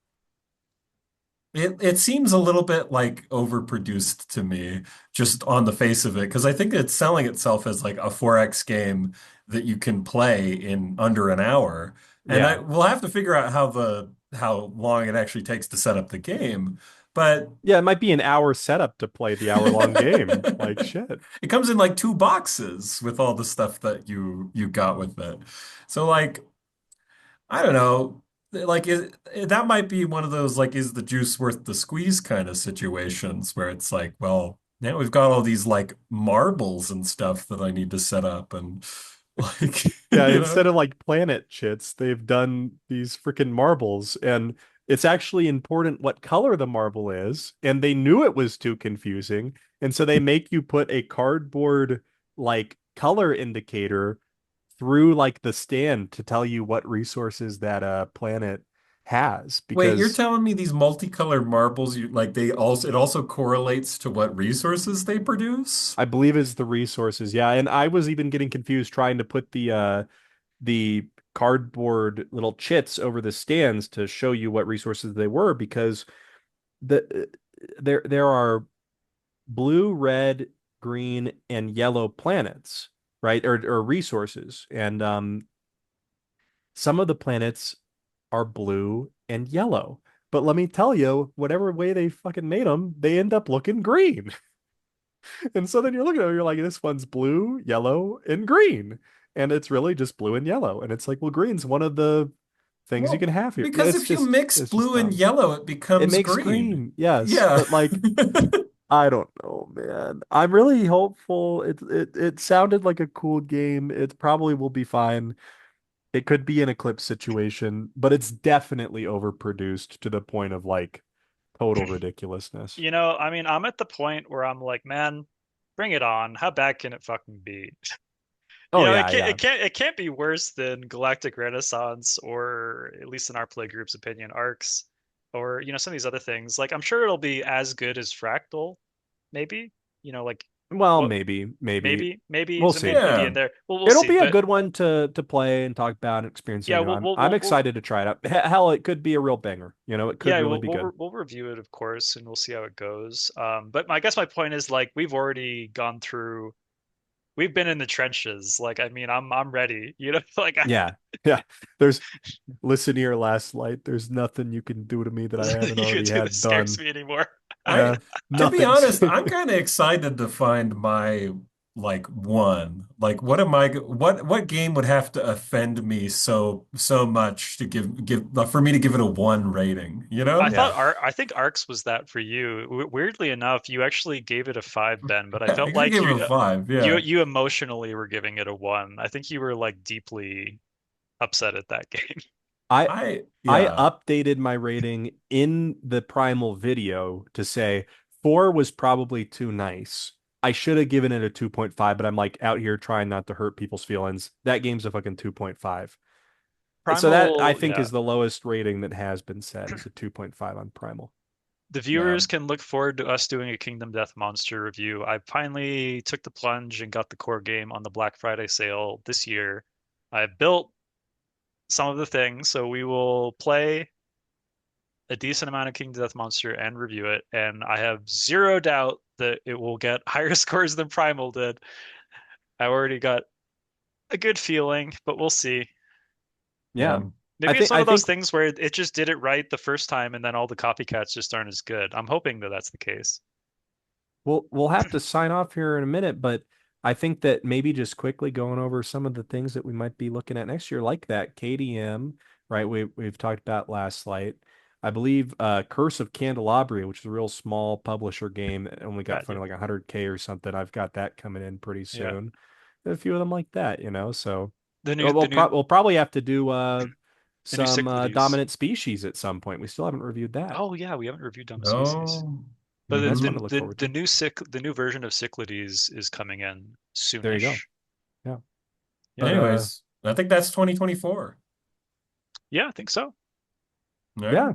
it seems a little bit like overproduced to me, just on the face of it, because I think it's selling itself as like a 4X game that you can play in under an hour. And
Yeah.
we'll have to figure out how long it actually takes to set up the game. But
Yeah, it might be an hour setup to play the hour-long game. Like shit.
it comes in like two boxes with all the stuff that you got with it. So like I don't know. Like that might be one of those like is the juice worth the squeeze kind of situations where it's like, well, now we've got all these like marbles and stuff that I need to set up and like
Yeah,
you
instead
know.
of like planet chits, they've done these freaking marbles, and it's actually important what color the marble is, and they knew it was too confusing, and so they make you put a cardboard like color indicator through like the stand to tell you what resources that planet has
Wait, you're
because
telling me these multicolored marbles you like they also it also correlates to what resources they produce?
I believe is the resources. Yeah, and I was even getting confused trying to put the cardboard little chits over the stands to show you what resources they were because there are blue, red, green, and yellow planets. right? Or resources. And some of the planets are blue and yellow. But let me tell you, whatever way they fucking made them, they end up looking green. And so then you're looking at it, you're like, this one's blue, yellow, and green. And it's really just blue and yellow. And it's like, well, green's one of the things you can
Well,
have here.
because if you mix
It's just
blue and
dumb.
yellow, it
It
becomes
makes
green.
green, yes.
Yeah.
But like, I don't know, man. I'm really hopeful. It sounded like a cool game. It probably will be fine. It could be an Eclipse situation, but it's definitely overproduced to the point of like total ridiculousness.
I mean, I'm at the point where I'm like, man, bring it on. How bad can it fucking be?
Oh
It
yeah,
can't
yeah.
it can't be worse than Galactic Renaissance, or at least in our play group's opinion, Arcs, or some of these other things. Like I'm sure it'll be as good as Fractal, maybe. Like
Well,
what
maybe.
maybe
We'll
so
see.
maybe
Yeah.
in there. We'll
It'll
see.
be a
But
good one to play and talk about and experience
yeah,
anyway. I'm excited to try it out. Hell, it could be a real banger. It could
yeah,
really be good.
we'll review it, of course, and we'll see how it goes. But I guess my point is like we've already gone through. We've been in the trenches. Like, I mean, I'm ready. Like
Yeah. Yeah. There's listen here last light. There's nothing you can do to me that I haven't
you could
already
do that
had
scares
done.
me anymore.
I,
Yeah.
to be
Nothing.
honest, I'm kind of excited to find my like one. Like, what am I? What game would have to offend me so much to give for me to give it a one rating? You know?
Yeah.
I think Arcs was that for you. Weirdly enough, you actually gave it a 5, Ben, but I
Yeah, I
felt
could
like
give it a five. Yeah.
you emotionally were giving it a 1. I think you were like deeply upset at that game.
I I
Yeah.
updated my rating in the Primal video to say 4 was probably too nice. I should have given it a 2.5, but I'm like out here trying not to hurt people's feelings. That game's a fucking 2.5. So that I
Primal,
think
yeah.
is the lowest rating that has been set is a 2.5 on Primal.
The
Yeah.
viewers can look forward to us doing a Kingdom Death Monster review. I finally took the plunge and got the core game on the Black Friday sale this year. I built some of the things, so we will play a decent amount of Kingdom Death Monster and review it. And I have zero doubt that it will get higher scores than Primal did. I already got a good feeling, but we'll see.
Yeah.
Maybe it's one
I
of those
think
things where it just did it right the first time, and then all the copycats just aren't as good. I'm hoping that that's the case.
we'll have to sign off here in a minute, but I think that maybe just quickly going over some of the things that we might be looking at next year, like that KDM, right? We've talked about Last Light. I believe Curse of Candelabria, which is a real small publisher game that only got
Got
funded
you.
like 100K or something. I've got that coming in pretty
Yeah.
soon. A few of them like that. So
The new the new
we'll probably have to do
the new
some
Cyclades.
dominant species at some point. We still haven't reviewed that.
Oh yeah, we haven't reviewed Dumb Species.
No.
But
That's
Hmm.
fun to look forward to.
the new version of Cyclades is coming in
There you go.
soonish.
Yeah.
Yeah.
But
Anyways, I think that's 2024.
Yeah, I think so.
All right.
yeah.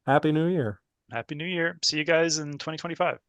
Happy New Year.
Happy New Year. See you guys in 2025.